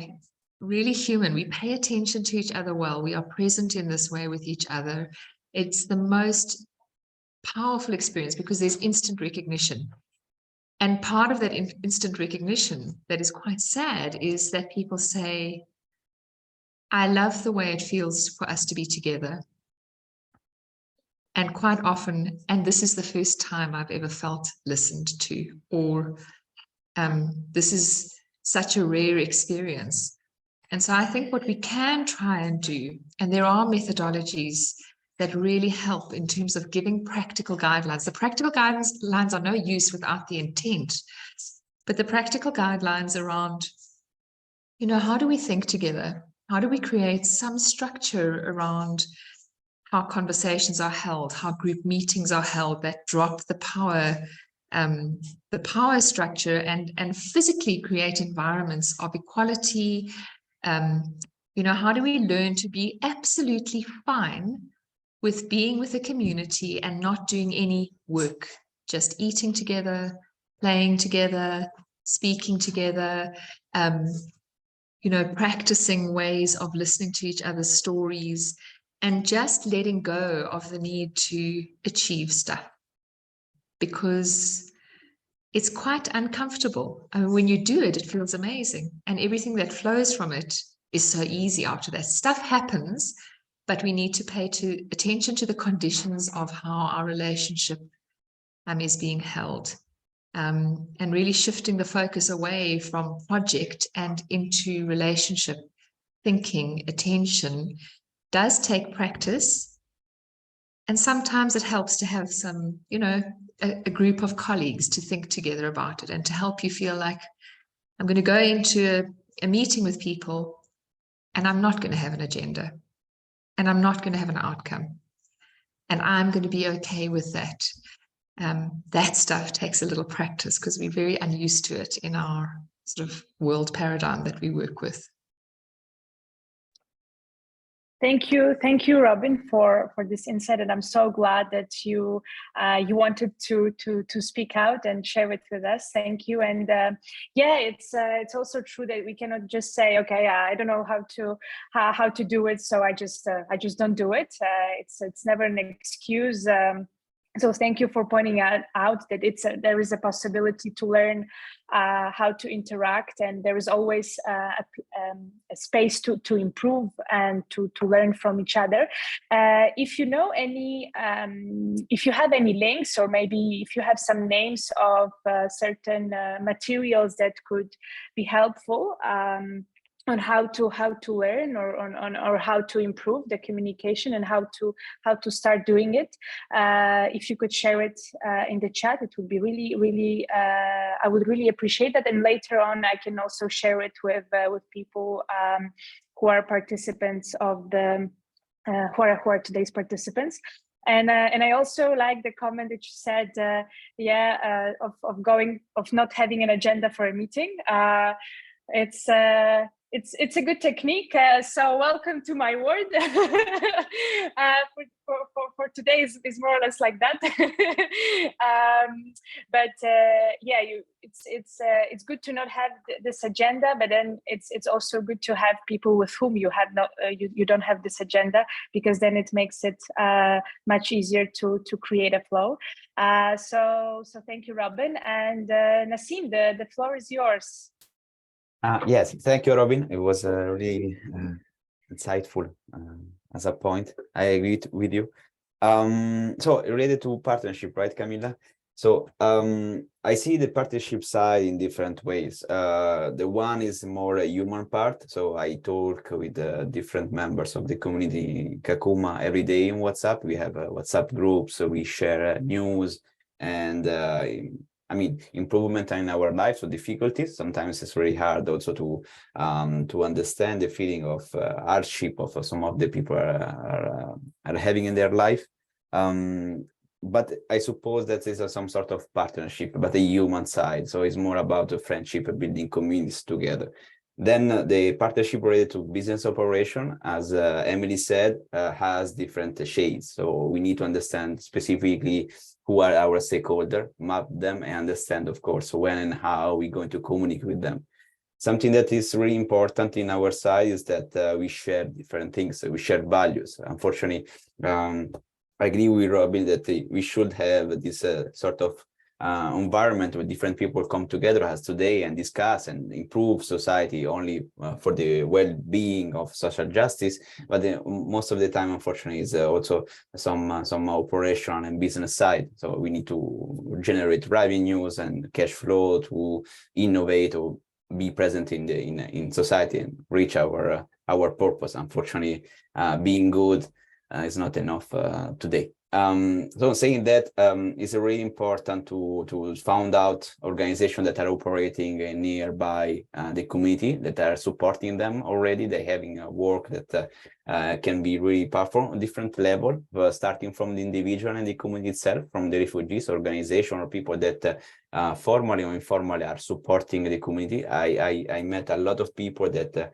really human, we pay attention to each other well, we are present in this way with each other, it's the most powerful experience because there's instant recognition. And part of that instant recognition that is quite sad is that people say, I love the way it feels for us to be together. And quite often, and this is the first time I've ever felt listened to, or this is such a rare experience. And so I think what we can try and do, and there are methodologies that really help in terms of giving practical guidelines. The practical guidelines are no use without the intent, but the practical guidelines around, how do we think together? How do we create some structure around how conversations are held, how group meetings are held that drop the power structure and physically create environments of equality. How do we learn to be absolutely fine with being with a community and not doing any work, just eating together, playing together, speaking together, practicing ways of listening to each other's stories, and just letting go of the need to achieve stuff, because it's quite uncomfortable. I mean, when you do it, it feels amazing. And everything that flows from it is so easy after that. Stuff happens, but we need to pay attention to the conditions of how our relationship is being held. And really shifting the focus away from project and into relationship thinking, attention, does take practice. And sometimes it helps to have some, a group of colleagues to think together about it and to help you feel like I'm going to go into a meeting with people and I'm not going to have an agenda and I'm not going to have an outcome and I'm going to be okay with that. That stuff takes a little practice because we're very unused to it in our sort of world paradigm that we work with. Thank you, Robin, for this insight, and I'm so glad that you wanted to speak out and share it with us. Thank you, and it's also true that we cannot just say, okay, I don't know how to do it, so I just don't do it. It's never an excuse. So thank you for pointing out that there is a possibility to learn how to interact, and there is always a space to improve and to learn from each other. If you know if you have any links, or maybe if you have some names of certain materials that could be helpful on how to learn or how to improve the communication and how to start doing it. If you could share it in the chat, it would be really I would really appreciate that. And later on, I can also share it with people who are participants of the who are today's participants. And I also like the comment that you said, of not having an agenda for a meeting. It's it's a good technique. So welcome to my world. For today is more or less like that. But yeah, it's good to not have this agenda, but then it's also good to have people with whom you have not you don't have this agenda, because then it makes it much easier to create a flow. So thank you, Robin, and Nassim, the floor is yours. Yes, thank you, Robin. It was really insightful as a point. I agree with you. So related to partnership, right, Camilla? So I see the partnership side in different ways. The one is more a human part. So I talk with different members of the community Kakuma every day in WhatsApp. We have a WhatsApp group, so we share news and I mean, improvement in our lives or difficulties. Sometimes it's very hard also to understand the feeling of hardship of some of the people are having in their life. But I suppose that is some sort of partnership, but the human side. So it's more about the friendship, building communities together. Then the partnership related to business operation, as Emily said, has different shades. So we need to understand specifically who are our stakeholders, map them, and understand, of course, when and how we're going to communicate with them. Something that is really important in our side is that we share different things. We share values. Unfortunately, I agree with Robin that we should have this sort of environment where different people come together as today and discuss and improve society only for the well-being of social justice. But most of the time, unfortunately, is also some operation and business side. So we need to generate revenues and cash flow to innovate or be present in society and reach our purpose. Unfortunately, being good is not enough today. So saying that, it's really important to find out organizations that are operating nearby the community, that are supporting them already. They're having a work that can be really powerful on different level, starting from the individual and the community itself, from the refugees organization or people that formally or informally are supporting the community. I met a lot of people that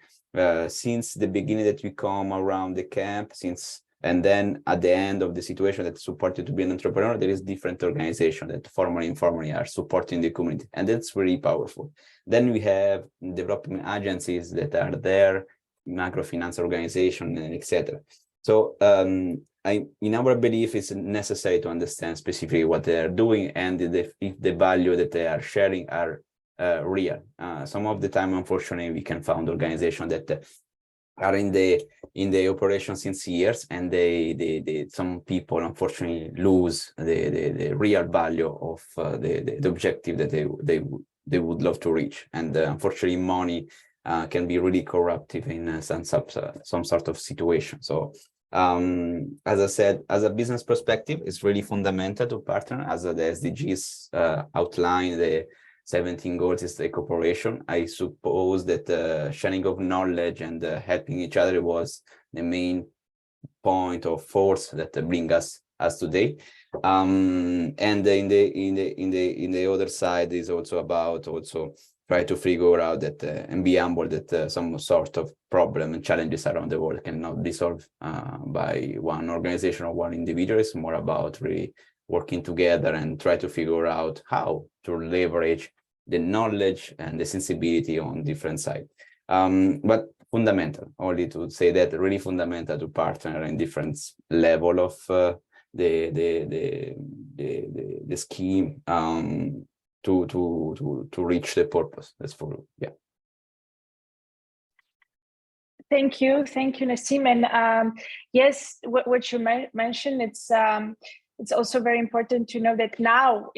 since the beginning that we come around the camp, and then at the end of the situation that supported to be an entrepreneur, there is different organizations that formally and informally are supporting the community. And that's very powerful. Then we have development agencies that are there, microfinance organization, etc. So in our belief, it's necessary to understand specifically what they are doing and if the value that they are sharing are real. Some of the time, unfortunately, we can find organizations that are in the operation since years, and some people unfortunately lose the real value of the objective that they would love to reach. And unfortunately, money can be really corruptive in some sort of situation. So as I said, as a business perspective, it's really fundamental to partner, as the SDGs outline the 17 goals is the cooperation. I suppose that sharing of knowledge and helping each other was the main point of force that bring us today. And in the other side is also about try to figure out that and be humble that some sort of problem and challenges around the world cannot be solved by one organization or one individual. It's more about really working together and try to figure out how to leverage the knowledge and the sensibility on different sides. But fundamental, only to say that, really fundamental to partner in different level of the scheme to reach the purpose. That's for, yeah. Thank you, Nassim. And yes, what you mentioned, it's also very important to know that now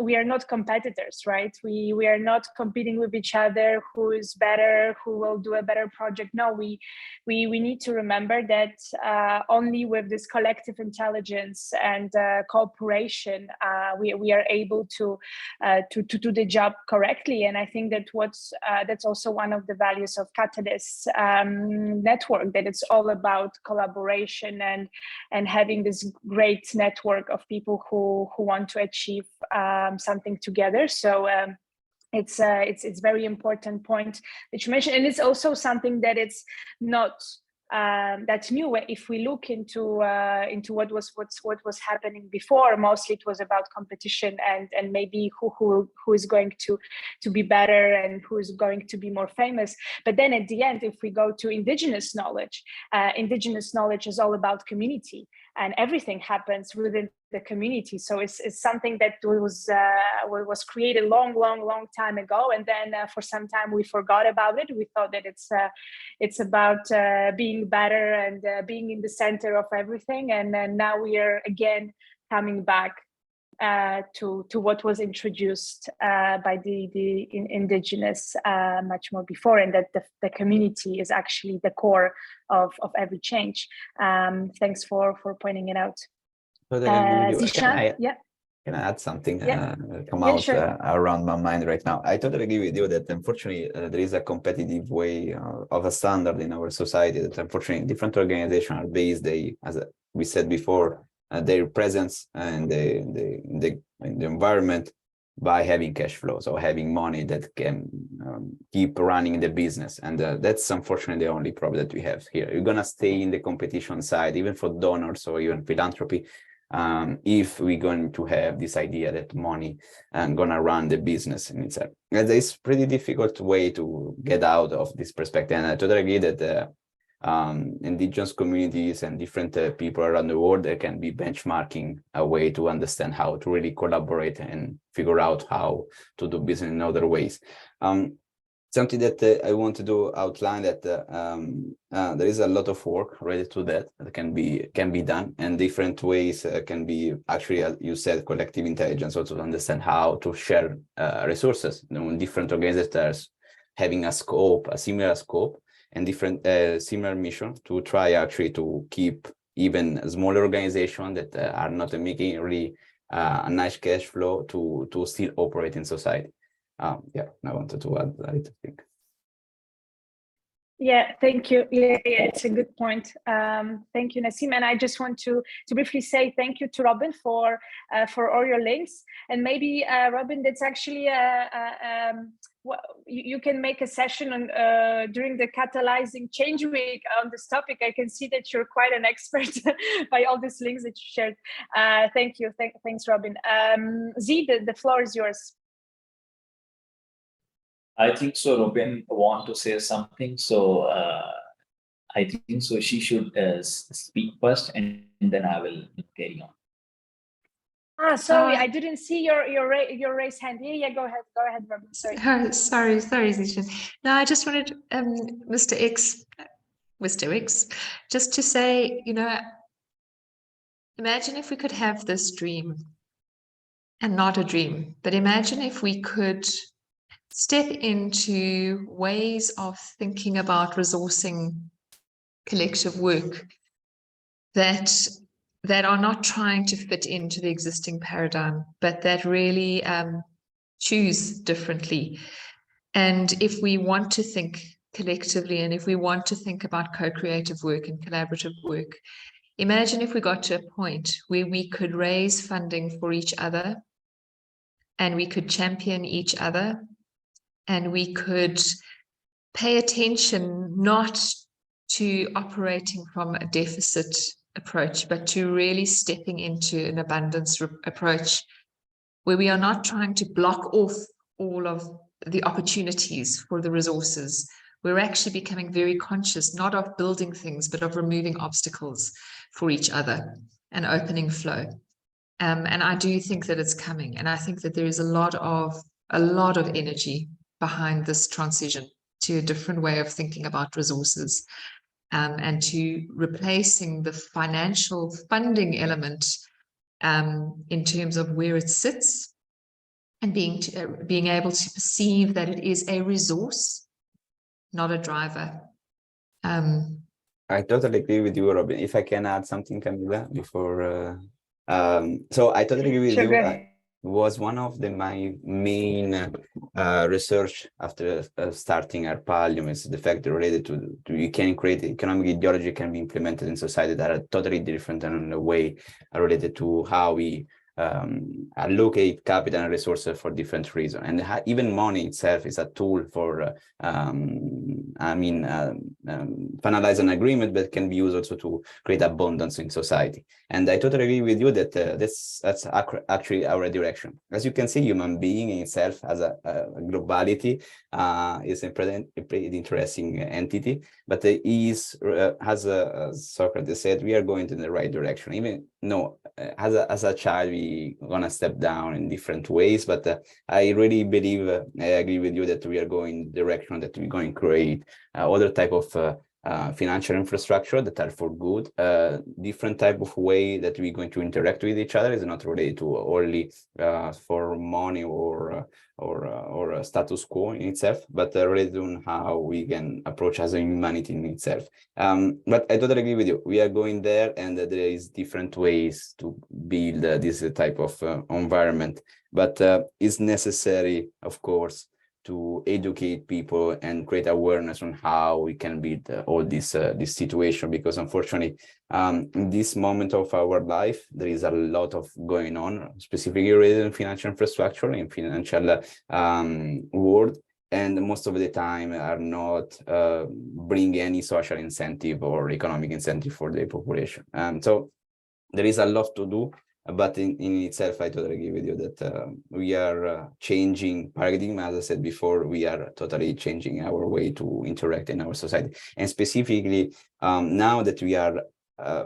we are not competitors, right? We are not competing with each other, who is better, who will do a better project. No, we need to remember that only with this collective intelligence and cooperation, we are able to do the job correctly. And I think that that's also one of the values of Catalyst network, that it's all about collaboration and having this great network of people who want to achieve something together. So it's very important point that you mentioned, and it's also something that it's not that's new. If we look into what was happening before, mostly it was about competition and maybe who is going to be better and who is going to be more famous. But then at the end, if we go to indigenous knowledge is all about community, and everything happens within the community. So it's something that was created long time ago, and then for some time we forgot about it. We thought that it's about being better and being in the center of everything, and then now we are again coming back to what was introduced by the indigenous much more before, and that the community is actually the core of every change. Thanks for pointing it out. Zishan, yeah. Can I add something? Yeah. Sure. Around my mind right now. I totally agree with you that unfortunately there is a competitive way of a standard in our society that unfortunately different organizations are based, as we said before, their presence and in the environment by having cash flows or having money that can keep running the business. And that's unfortunately the only problem that we have here. You're going to stay in the competition side, even for donors or even philanthropy, if we're going to have this idea that money and gonna run the business in itself. And it's pretty difficult way to get out of this perspective. And I totally agree that indigenous communities and different people around the world, there can be benchmarking a way to understand how to really collaborate and figure out how to do business in other ways. Something that I want to do outline that there is a lot of work related to that can be done, and different ways can be actually, as you said, collective intelligence, also to understand how to share resources. Different organizations having a similar scope and different similar mission to try actually to keep even smaller organizations that are not making really a nice cash flow to still operate in society. Yeah, I wanted to add that, I think. Yeah, thank you. Yeah, it's a good point. Thank you, Nassim. And I just want to briefly say thank you to Robin for all your links. And maybe Robin, that's actually you can make a session on during the Catalyzing Change Week on this topic. I can see that you're quite an expert by all these links that you shared. Thank you. Thanks, Robin. Z, the floor is yours. I think so. Robin want to say something, so I think so. She should speak first, and then I will carry on. Sorry, I didn't see your raised hand. Yeah, go ahead, Robin. Sorry. Sorry, Zishan. No, I just wanted Mr. X, just to say, imagine if we could have this dream, and not a dream, but imagine if we could step into ways of thinking about resourcing collective work that are not trying to fit into the existing paradigm, but that really choose differently. And if we want to think collectively, and if we want to think about co-creative work and collaborative work, imagine if we got to a point where we could raise funding for each other, and we could champion each other, and we could pay attention not to operating from a deficit approach, but to really stepping into an abundance approach where we are not trying to block off all of the opportunities for the resources. We're actually becoming very conscious, not of building things, but of removing obstacles for each other and opening flow. And I do think that it's coming. And I think that there is a lot of energy behind this transition to a different way of thinking about resources, and to replacing the financial funding element in terms of where it sits, and being able to perceive that it is a resource, not a driver. I totally agree with you, Robin. If I can add something, Camila, before. So I totally agree with you. Was one of my main research after starting Arpalium is the fact that related to you can create economic ideology can be implemented in society that are totally different and in a way related to how we allocate capital and resources for different reasons. And even money itself is a tool for, finalize an agreement, but can be used also to create abundance in society. And I totally agree with you that that's actually our direction. As you can see, human being in itself as a globality is a pretty interesting entity, but it is, as Socrates said, we are going in the right direction. Even no, as a child, we gonna step down in different ways, but I really believe, I agree with you that we are going in the direction that we're going to create other type of financial infrastructure that are for good, different type of way that we're going to interact with each other is not related to only for money or status quo in itself, but related on how we can approach as a humanity in itself. But I totally agree with you. We are going there, and there is different ways to build this type of environment, but it's necessary, of course, to educate people and create awareness on how we can build all this situation, because unfortunately in this moment of our life there is a lot of going on, specifically related in financial infrastructure, in financial world, and most of the time are not bring any social incentive or economic incentive for the population. So there is a lot to do. But in itself, I totally agree with you that we are changing paradigm. As I said before, we are totally changing our way to interact in our society. And specifically, now that we are,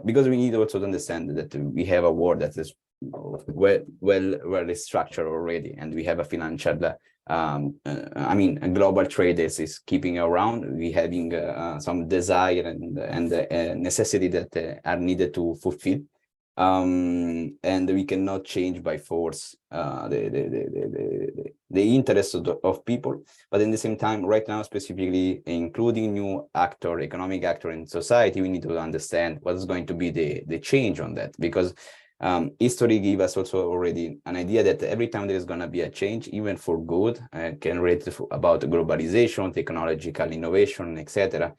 because we need also to understand that we have a world that is well structured already, and we have a financial, a global trade that is keeping around. We having some desire and necessity that are needed to fulfill. And we cannot change by force the interests of people, but in the same time, right now, specifically including new economic actor in society, we need to understand what is going to be the change on that, because history gives us also already an idea that every time there is going to be a change, even for good, can read about globalization, technological innovation, etc.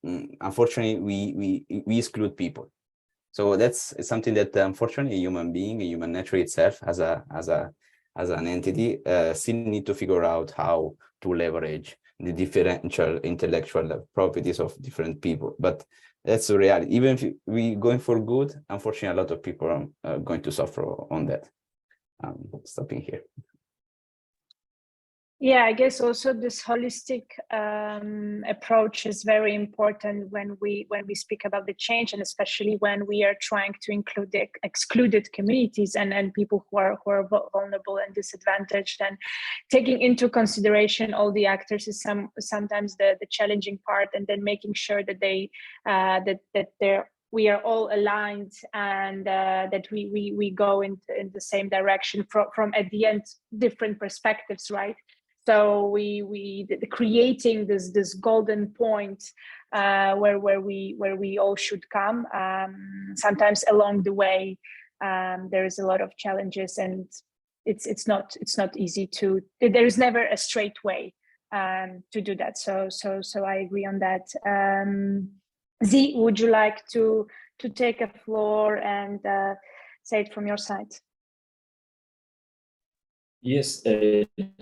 Unfortunately, we exclude people. So that's something that unfortunately human nature itself as an entity still need to figure out how to leverage the differential intellectual properties of different people. But that's the reality. Even if we going for good, unfortunately, a lot of people are going to suffer on that. Stopping here. Yeah, I guess also this holistic approach is very important when we speak about the change, and especially when we are trying to include the excluded communities and people who are vulnerable and disadvantaged, and taking into consideration all the actors is sometimes the challenging part, and then making sure that we are all aligned, and that we go in the same direction from at the end different perspectives, right? So we creating this golden point where we all should come. Sometimes along the way there is a lot of challenges, and it's not easy to. There is never a straight way to do that. So I agree on that. Z, would you like to take a floor and say it from your side? Yes,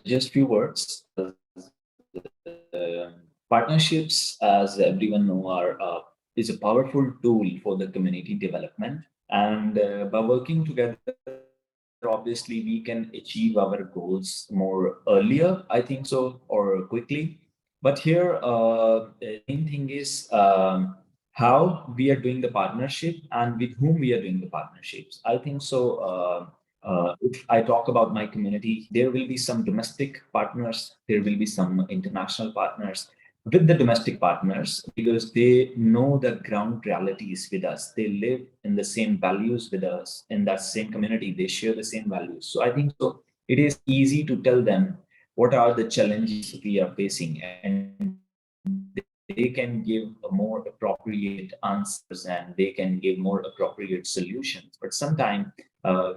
just few words. Partnerships, as everyone know, is a powerful tool for the community development, and by working together, obviously we can achieve our goals more earlier, I think so, or quickly. But here, the main thing is how we are doing the partnership and with whom we are doing the partnerships. I think so. If I talk about my community, there will be some domestic partners, there will be some international partners. With the domestic partners, because they know the ground realities with us, they live in the same values with us, in that same community, they share the same values. So I think so it is easy to tell them what are the challenges we are facing, and they can give a more appropriate answers, and they can give more appropriate solutions. But sometimes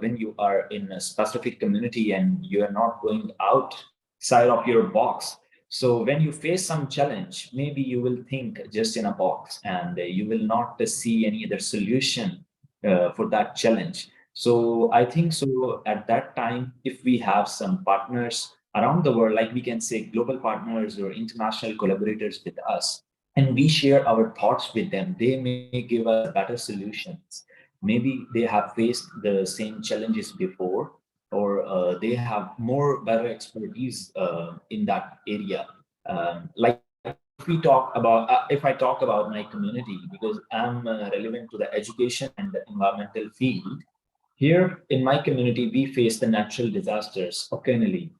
when you are in a specific community and you are not going outside of your box, so when you face some challenge, maybe you will think just in a box, and you will not see any other solution for that challenge. So I think so at that time, if we have some partners around the world, like we can say global partners or international collaborators with us, and we share our thoughts with them, they may give us better solutions. Maybe they have faced the same challenges before, or they have more better expertise in that area. Like if we talk about, if I talk about my community, because I'm relevant to the education and the environmental field, here in my community, we face the natural disasters occasionally,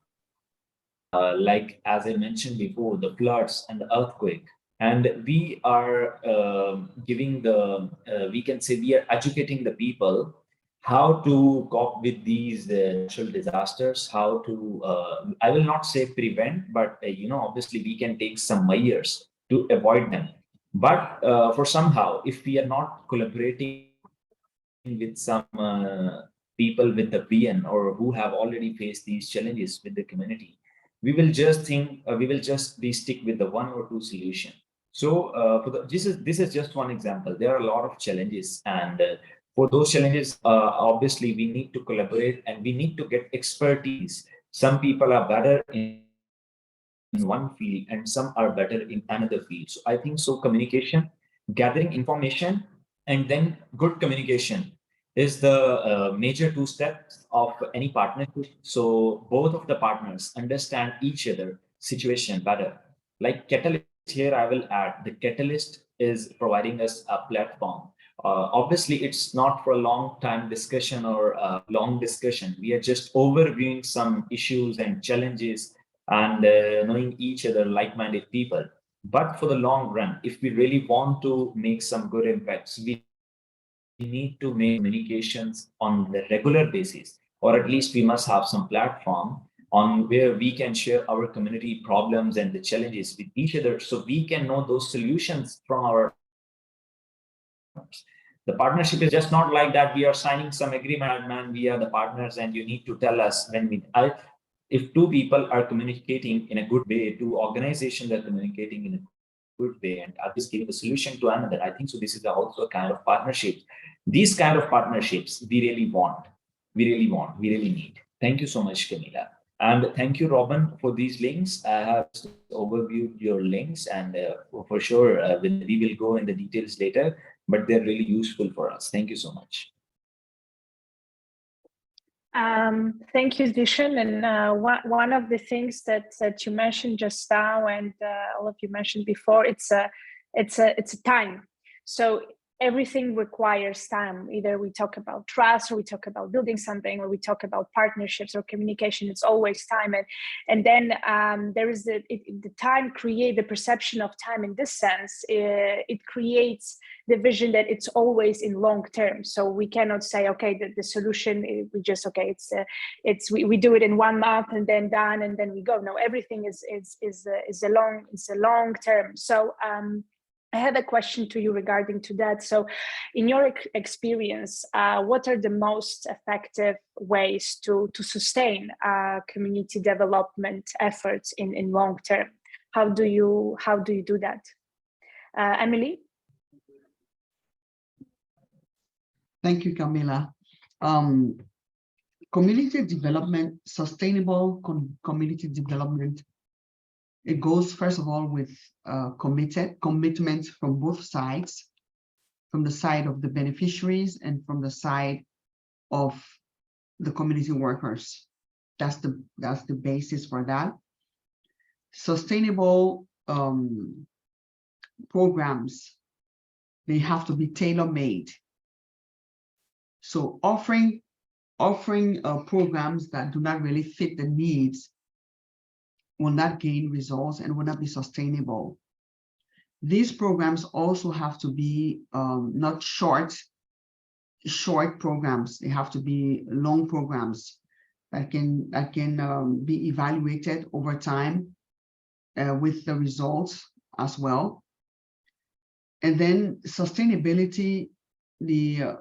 like as I mentioned before, the floods and the earthquake. And we are giving the, we can say we are educating the people how to cope with these natural disasters, how to, I will not say prevent, but obviously we can take some measures to avoid them. But for somehow, if we are not collaborating with some people with the PN or who have already faced these challenges with the community, we will just think we will just be stick with the one or two solution. So this is just one example. There are a lot of challenges, and for those challenges, obviously we need to collaborate and we need to get expertise. Some people are better in one field and some are better in another field. So I think so communication, gathering information, and then good communication is the major two steps of any partnership. So both of the partners understand each other situation better. Like Catalyst here, I will add the Catalyst is providing us a platform. Obviously, it's not for a long time discussion or long discussion. We are just overviewing some issues and challenges and knowing each other, like-minded people. But for the long run, if we really want to make some good impacts, we need to make communications on the regular basis, or at least we must have some platform on where we can share our community problems and the challenges with each other, so we can know those solutions from our. The partnership is just not like that. We are signing some agreement, man. We are the partners, and you need to tell us when we. If two people are communicating in a good way, two organizations are communicating in a good way, and are just giving a solution to another, I think so. This is also a kind of partnership. These kind of partnerships we really want, we really need. Thank you so much, Camila. And thank you, Robin, for these links. I have overviewed your links, and for sure, we will go in the details later, but they're really useful for us. Thank you so much. Thank you, Dishan. And one of the things that you mentioned just now, and all of you mentioned before, it's a time. So everything requires time. Either we talk about trust, or we talk about building something, or we talk about partnerships or communication. It's always time. And then there is the time create the perception of time. In this sense, it creates the vision that it's always in long term. So we cannot say, okay, the solution, we just, okay, we do it in 1 month and then done and then we go. No, everything is a long term. So I had a question to you regarding to that. So in your experience, what are the most effective ways to sustain community development efforts in long term? How do you do that? Emily? Thank you, Camila. Community development, sustainable community development, it goes first of all with commitment from both sides, from the side of the beneficiaries and from the side of the community workers. That's the basis for that. Sustainable programs, they have to be tailor-made. So offering programs that do not really fit the needs will not gain results and will not be sustainable. These programs also have to be not short programs. They have to be long programs that can be evaluated over time with the results as well. And then sustainability, the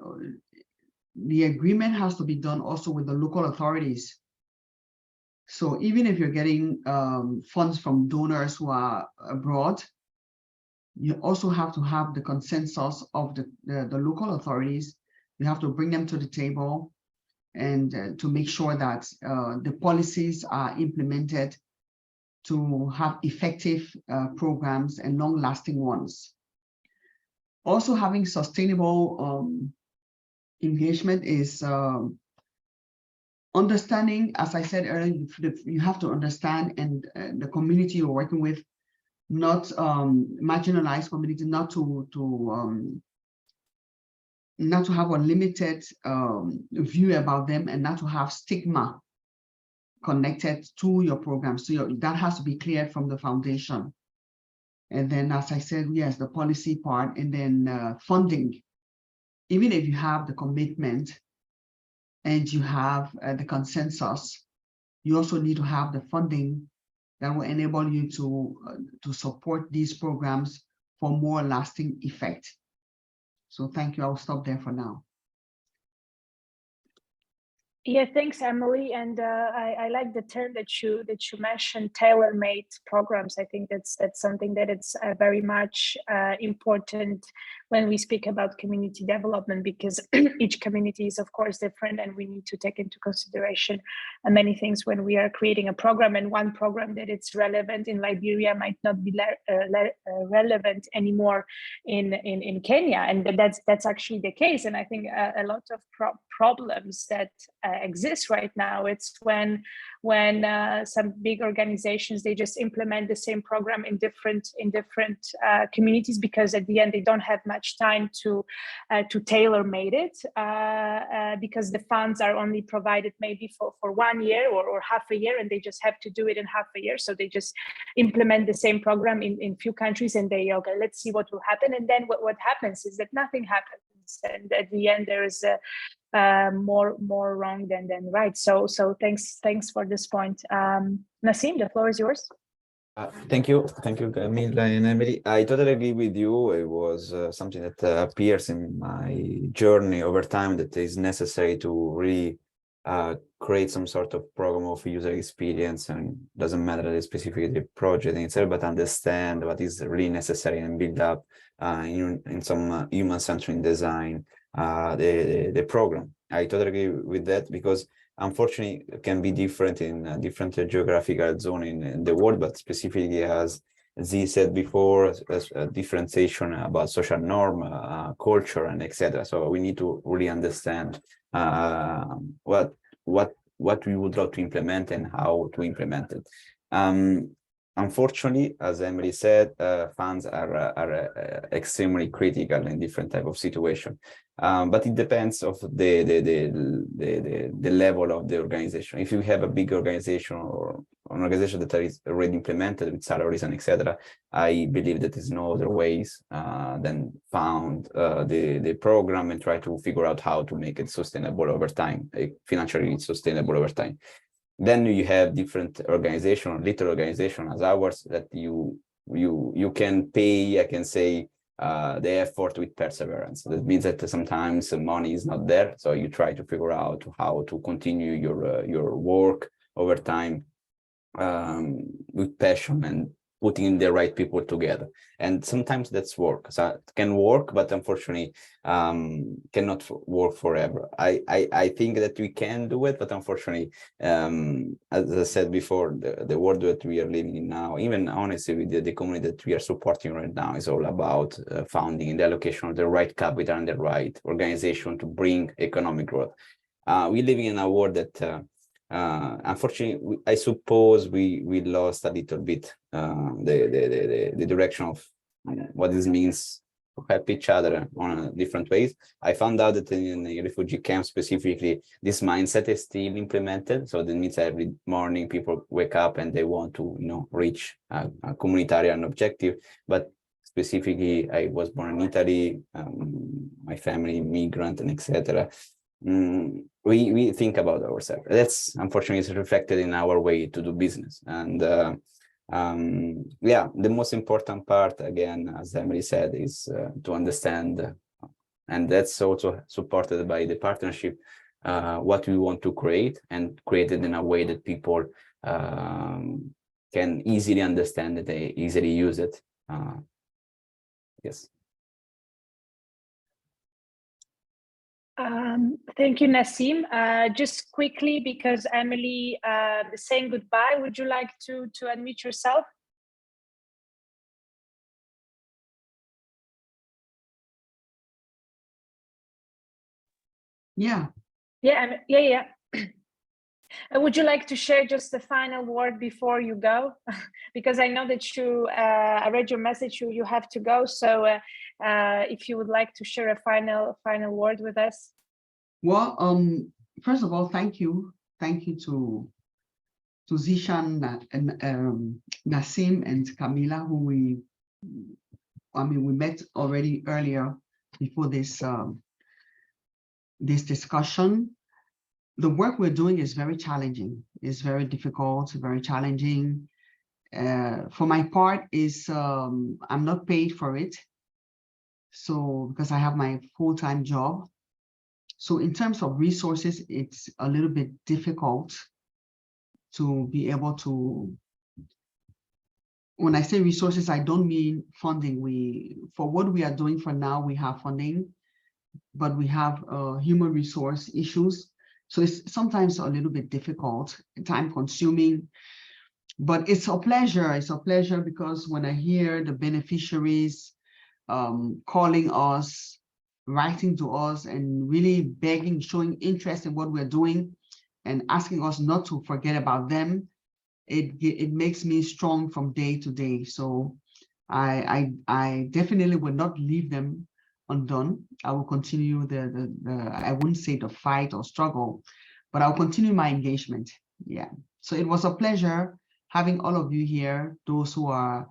agreement has to be done also with the local authorities. So even if you're getting funds from donors who are abroad, you also have to have the consensus of the local authorities. You have to bring them to the table and to make sure that the policies are implemented to have effective programs and long-lasting ones. Also, having sustainable engagement is understanding, as I said earlier, you have to understand and the community you're working with, not marginalized community, not to have a limited view about them, and not to have stigma connected to your program. So that has to be cleared from the foundation. And then, as I said, yes, the policy part, and then funding. Even if you have the commitment and you have the consensus, you also need to have the funding that will enable you to support these programs for more lasting effect. So thank you. I'll stop there for now. Yeah, thanks, Emily. And I like the term that you mentioned, tailor-made programs. I think that's something that it's very much important when we speak about community development, because each community is of course different, and we need to take into consideration many things when we are creating a program. And one program that it's relevant in Liberia might not be relevant anymore in Kenya, and that's actually the case. And I think a lot of problems that exists right now, it's when some big organizations, they just implement the same program in different communities, because at the end they don't have much time to tailor-made it, because the funds are only provided maybe for 1 year or half a year, and they just have to do it in half a year. So they just implement the same program in few countries, and they, okay, let's see what will happen. And then what happens is that nothing happens, and at the end there is more wrong than right. So thanks for this point. Nassim, the floor is yours. Thank you, Camilla and Emily. I totally agree with you. It was something that appears in my journey over time, that is necessary to really create some sort of program of user experience, and doesn't matter specifically the project in itself, but understand what is really necessary and build up in some human-centered design the program. I totally agree with that, because unfortunately it can be different in different geographical zone in the world, but specifically, as Z said before, as a differentiation about social norm, culture, and etc. So we need to really understand what we would like to implement and how to implement it. Unfortunately, as Emily said, funds are extremely critical in different type of situation, but it depends of the level of the organization. If you have a big organization or an organization that is already implemented with salaries and etc., I believe that there's no other ways than found the program and try to figure out how to make it sustainable over time, financially sustainable over time. Then you have different organization, little organization as ours, that you can pay, I can say, the effort with perseverance. That means that sometimes money is not there, so you try to figure out how to continue your work over time with passion and putting the right people together. And sometimes that's work. So it can work, but unfortunately cannot work forever. I think that we can do it, but unfortunately, as I said before, the world that we are living in now, even honestly with the community that we are supporting right now, is all about founding the allocation of the right capital and the right organization to bring economic growth. We're living in a world that unfortunately, I suppose we lost a little bit the direction of what this means to help each other on different ways. I found out that in the refugee camp specifically, this mindset is still implemented. So that means every morning people wake up and they want to, reach a communitarian objective. But specifically, I was born in Italy, my family immigrant, and etc. We think about ourselves. That's unfortunately is reflected in our way to do business. And yeah, the most important part, again, as Emily said, is to understand, and that's also supported by the partnership, what we want to create, and create it in a way that people can easily understand it, they easily use it. Yes. Thank you, Nassim. Just quickly, because Emily is saying goodbye, would you like to unmute yourself? Yeah. Yeah. Would you like to share just the final word before you go? Because I know that I read your message, you have to go. So if you would like to share a final word with us. Well, first of all, thank you. Thank you to Zishan and Nassim and Camila, who we met already earlier before this this discussion. The work we're doing is very challenging. It's very difficult, very challenging. For my part, I'm not paid for it. So because I have my full-time job. So in terms of resources, it's a little bit difficult to be able to, when I say resources, I don't mean funding. For what we are doing for now, we have funding, but we have human resource issues. So it's sometimes a little bit difficult, time consuming, but it's a pleasure. It's a pleasure because when I hear the beneficiaries calling us, writing to us and really begging, showing interest in what we're doing and asking us not to forget about them, it makes me strong from day to day. So I definitely will not leave them undone. I will continue I wouldn't say the fight or struggle, but I'll continue my engagement. Yeah. So it was a pleasure having all of you here, those who are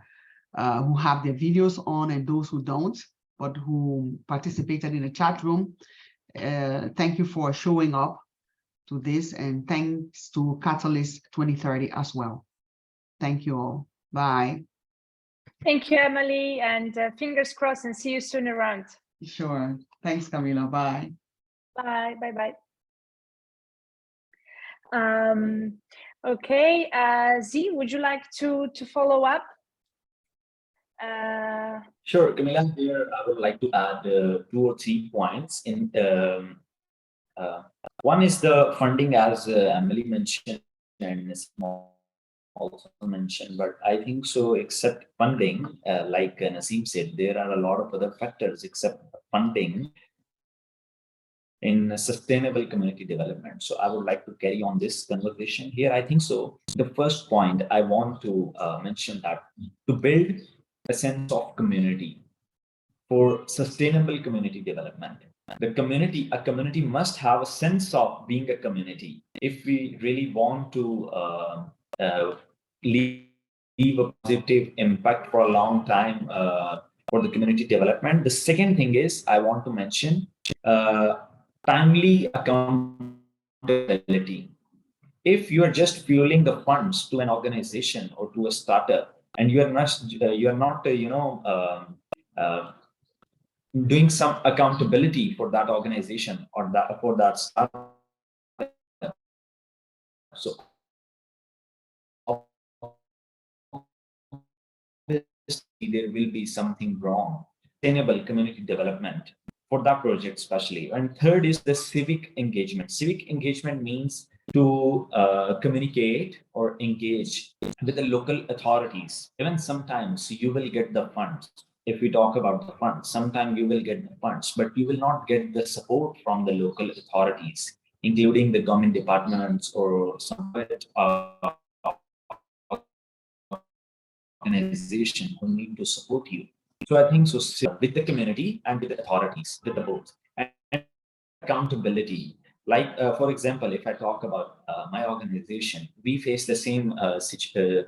who have their videos on and those who don't, but who participated in the chat room. Thank you for showing up to this, and thanks to Catalyst 2030 as well. Thank you all. Bye. Thank you, Emily, and fingers crossed, and see you soon around. Sure. Thanks, Camila. Bye. Bye. Okay, Z, would you like to follow up? Sure, Camila. Here I would like to add 2 or 3 points. One is the funding, as Emily mentioned, and also mentioned, but I think so, except funding, like Nassim said, there are a lot of other factors except funding in sustainable community development. So I would like to carry on this conversation here. I think so. The first point I want to mention that to build a sense of community for sustainable community development, a community must have a sense of being a community. If we really want to leave a positive impact for a long time for the community development. The second thing is I want to mention timely accountability. If you are just fueling the funds to an organization or to a startup, and you are not doing some accountability for that organization or for that startup, so there will be something wrong. Sustainable community development for that project especially. And third is the civic engagement. Civic engagement means to communicate or engage with the local authorities. Even sometimes you will get the funds. If we talk about the funds, sometimes you will get the funds, but you will not get the support from the local authorities, including the government departments or some organization who need to support you. So I think so with the community and with the authorities, with the both. And accountability. Like, for example, if I talk about my organization, we face the same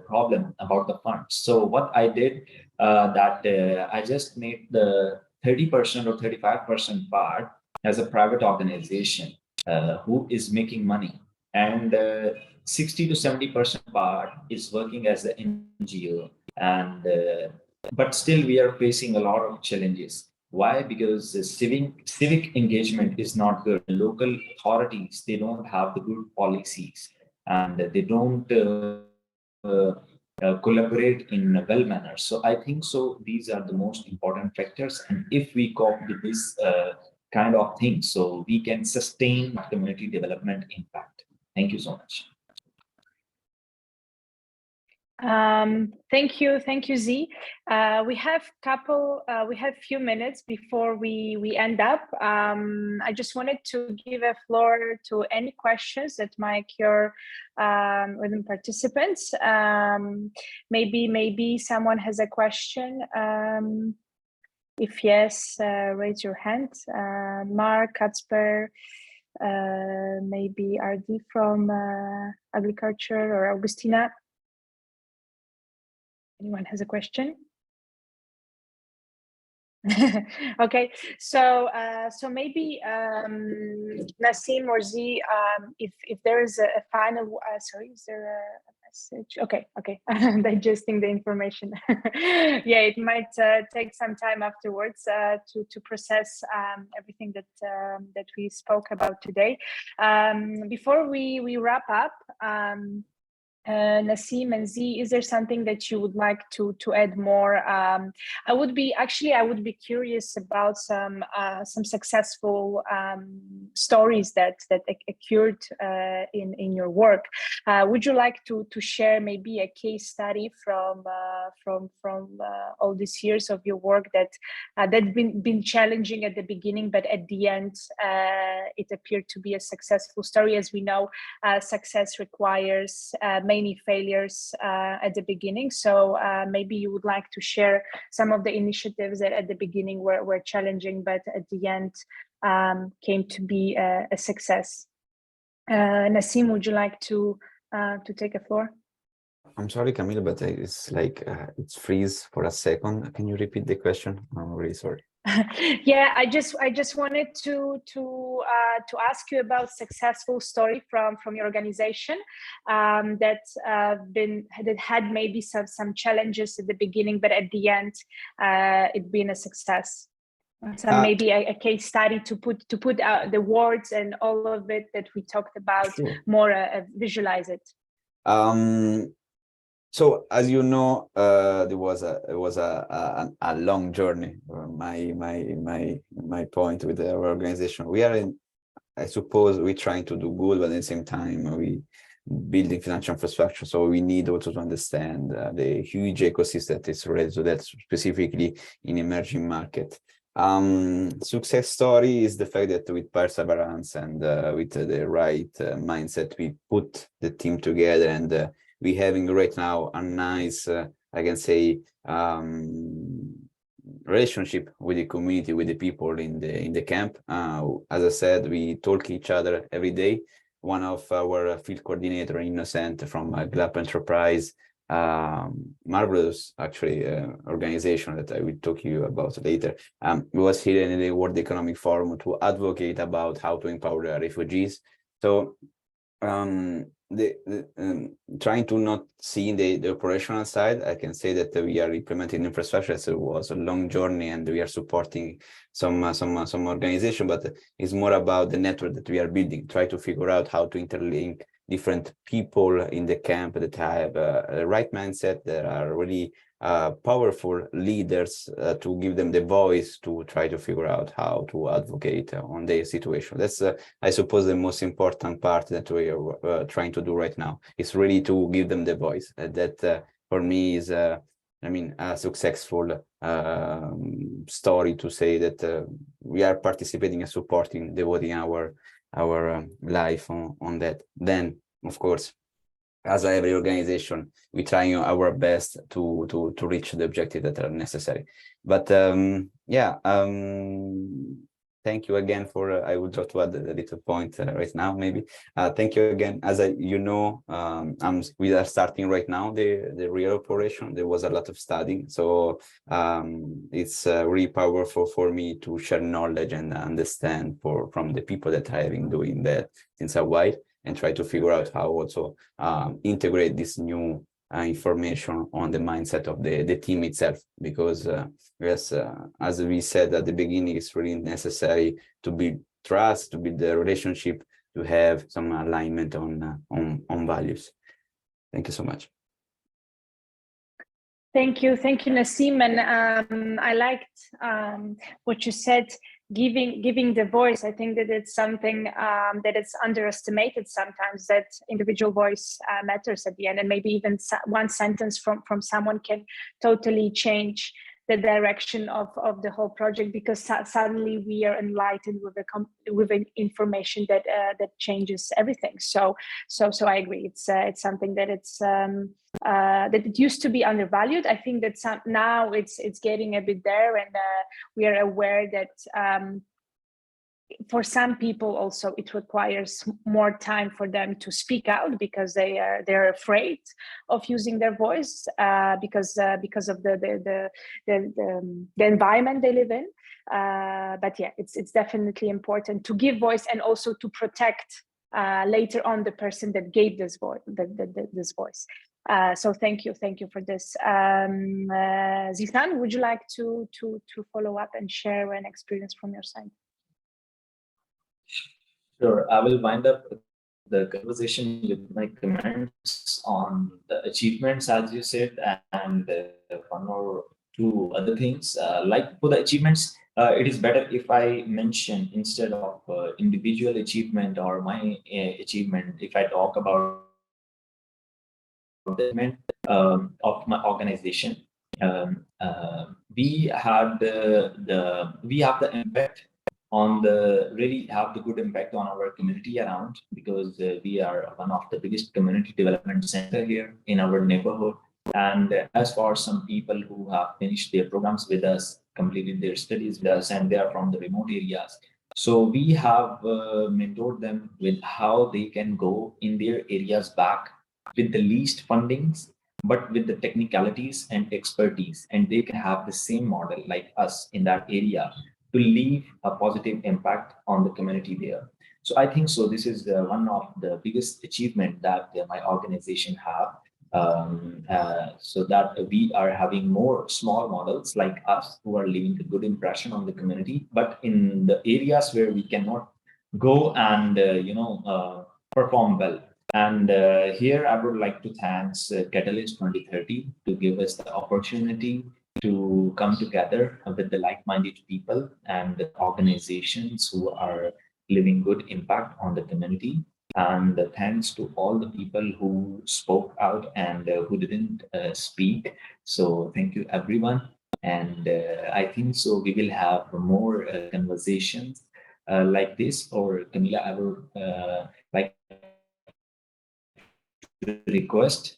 problem about the funds. So what I did, I just made the 30% or 35% part as a private organization who is making money. And 60 to 70% part is working as an NGO. And but still we are facing a lot of challenges. Why? Because civic engagement is not good. Local authorities, they don't have the good policies, and they don't collaborate in a well manner. So I think so these are the most important factors. And if we cope with this kind of things, so we can sustain community development impact. Thank you so much. Thank you, Z. We have few minutes before we end up. I just wanted to give a floor to any questions that might occur within participants. Maybe someone has a question. If yes, raise your hand. Mark, Katzper, maybe RD from agriculture, or Augustina. Anyone has a question? Okay, so maybe Nassim or Z, if there is a final, sorry, is there a message? Okay, I'm digesting the information. Yeah, it might take some time afterwards to process everything that we spoke about today. Before we wrap up, Nassim and Z, is there something that you would like to add more? I would be curious about some successful stories that occurred in your work. Would you like to share maybe a case study from all these years of your work that been challenging at the beginning, but at the end it appeared to be a successful story? As we know, success requires many failures at the beginning. So maybe you would like to share some of the initiatives that at the beginning were challenging, but at the end came to be a success. Nassim, would you like to take a floor? I'm sorry, Camille, but it's like it's freeze for a second. Can you repeat the question? I'm really sorry. Yeah, I just wanted to ask you about successful story from your organization that had maybe some challenges at the beginning, but at the end it been a success. So maybe a case study to put out the words and all of it that we talked about, sure. More visualize it. So as you know, it was a long journey. My point with our organization, we are in, I suppose we're trying to do good, but at the same time we building financial infrastructure. So we need also to understand the huge ecosystem that is related to that, specifically in emerging market. Success story is the fact that with perseverance and with the right mindset, we put the team together, and we having right now a nice, I can say, relationship with the community, with the people in the camp. As I said, we talk each other every day. One of our field coordinator, Innocent from GLAP Enterprise, marvelous actually organization that I will talk to you about later. We was here in the World Economic Forum to advocate about how to empower refugees. So trying to not see the operational side, I can say that we are implementing infrastructure. So it was a long journey, and we are supporting some organization, but it's more about the network that we are building. Try to figure out how to interlink different people in the camp that have a right mindset, that are really powerful leaders, to give them the voice to try to figure out how to advocate on their situation. That's, I suppose, the most important part that we are trying to do right now. Is really to give them the voice. That for me is, I mean, a successful story to say that we are participating and supporting, devoting our life on that. Then, of course, as every organization, we try our best to reach the objectives that are necessary. But yeah, thank you again for, I would just add a little point right now, maybe. Thank you again. As you know, we are starting right now the real operation. There was a lot of studying, so it's really powerful for me to share knowledge and understand from the people that I have been doing that since a while, and try to figure out how also integrate this new information on the mindset of the team itself, because yes, as we said at the beginning, it's really necessary to build trust, to build the relationship, to have some alignment on values. Thank you so much. Thank you, Nassim. And I liked what you said, giving the voice. I think that it's something that is underestimated sometimes, that individual voice matters at the end, and maybe even one sentence from someone can totally change the direction of the whole project, because suddenly we are enlightened with an information that that changes everything. So I agree. It's something that that it used to be undervalued. I think that now it's getting a bit there, and we are aware that for some people also it requires more time for them to speak out, because they're afraid of using their voice because of the environment they live in. But yeah, it's definitely important to give voice, and also to protect later on the person that gave this voice. So thank you for this. Zishan, would you like to follow up and share an experience from your side? Sure, I will wind up the conversation with my comments on the achievements, as you said, and one or two other things. Like for the achievements, it is better if I mention, instead of individual achievement or my achievement, if I talk about the achievement of my organization. We have the impact on really have the good impact on our community around, because we are one of the biggest community development center here in our neighborhood. And as for some people who have finished their programs with us, completed their studies with us, and they are from the remote areas, so we have mentored them with how they can go in their areas back with the least fundings, but with the technicalities and expertise, and they can have the same model like us in that area to leave a positive impact on the community there. So I think so. This is one of the biggest achievement that my organization have. So that we are having more small models like us who are leaving a good impression on the community, but in the areas where we cannot go and perform well. And here I would like to thank Catalyst 2030 to give us the opportunity to come together with the like-minded people and organizations who are leaving good impact on the community. And thanks to all the people who spoke out and who didn't speak. So thank you, everyone. And I think so we will have more conversations like this. Or Camila, I would like to request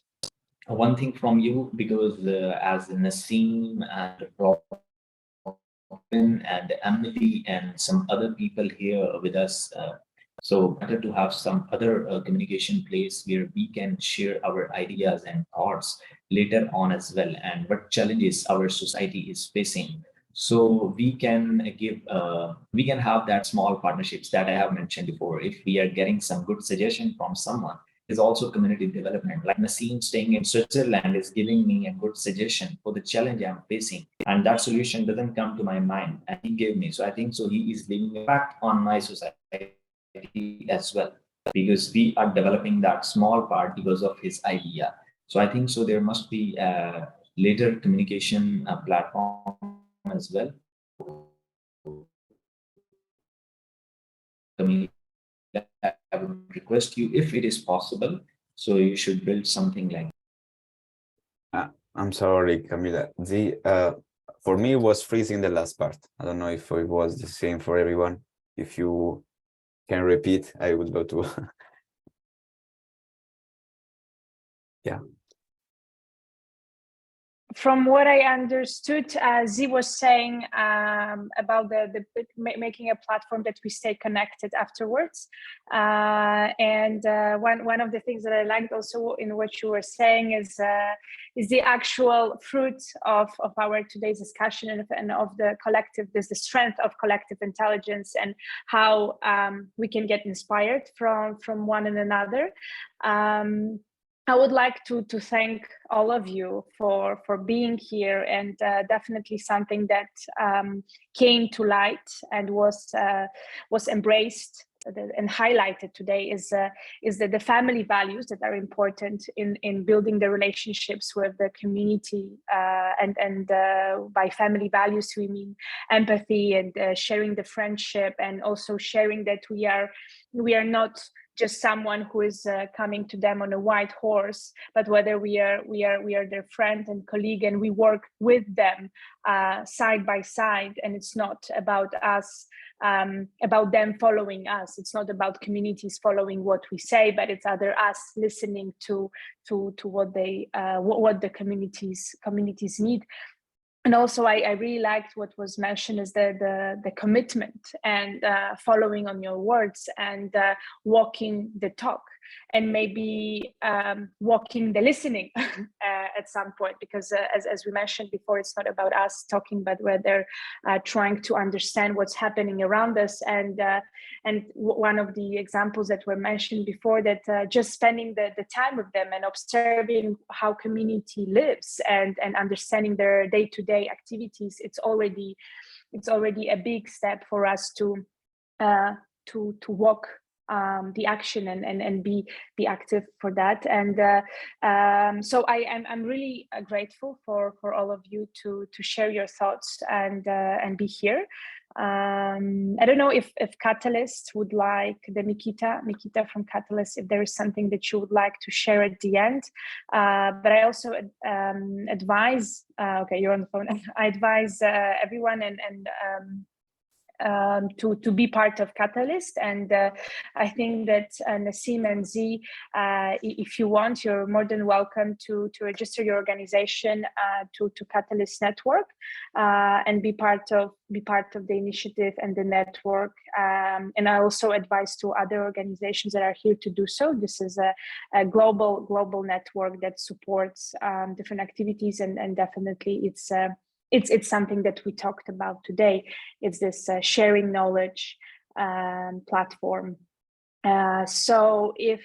one thing from you, because as Naseem and Robin and Emily and some other people here with us, so better to have some other communication place where we can share our ideas and thoughts later on as well, and what challenges our society is facing. So we can have that small partnerships that I have mentioned before. If we are getting some good suggestion from someone, is also community development. Like Naseem staying in Switzerland is giving me a good suggestion for the challenge I'm facing. And that solution doesn't come to my mind, and he gave me. So I think so he is leaving impact on my society as well, because we are developing that small part because of his idea. So I think so there must be a later communication platform as well. I would request you, if it is possible, so you should build something like. I'm sorry, Camila. For me, it was freezing the last part. I don't know if it was the same for everyone. If you can repeat, I would go to. Yeah. From what I understood, Z was saying about the making a platform that we stay connected afterwards. And one of the things that I liked also in what you were saying is the actual fruit of our today's discussion and of the collective. There's the strength of collective intelligence and how we can get inspired from one another. I would like to thank all of you for being here, and definitely something that came to light and was embraced and highlighted today is that the family values that are important in building the relationships with the community, and by family values we mean empathy and sharing the friendship, and also sharing that we are not just someone who is coming to them on a white horse, but whether we are their friend and colleague, and we work with them side by side, and it's not about us, about them following us. It's not about communities following what we say, but it's either us listening to what they what the communities need. And also, I really liked what was mentioned is the commitment and following on your words and walking the talk, and maybe walking the listening at some point, because as we mentioned before, it's not about us talking, but whether trying to understand what's happening around us. And one of the examples that were mentioned before, that just spending the time with them and observing how community lives and understanding their day-to-day activities, it's already a big step for us to walk the action and be active for that. And so I'm really grateful for all of you to share your thoughts and be here. I don't know if Catalyst would like, the Mikita from Catalyst, if there is something that you would like to share at the end. But I also advise, okay, you're on the phone. I advise everyone to be part of Catalyst. And I think that Nassim and Z, if you want, you're more than welcome to register your organization to Catalyst Network and be part of the initiative and the network. And I also advise to other organizations that are here to do so. This is a global network that supports different activities, and definitely it's something that we talked about today. It's this sharing knowledge platform. So if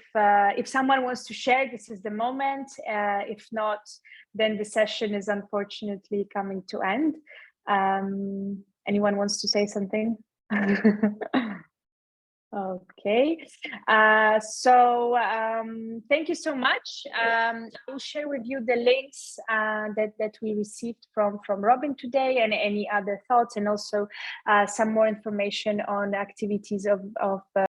someone wants to share, this is the moment. If not, then the session is unfortunately coming to end. Anyone wants to say something? Okay, so thank you so much. I will share with you the links that we received from Robin today, and any other thoughts, and also some more information on activities of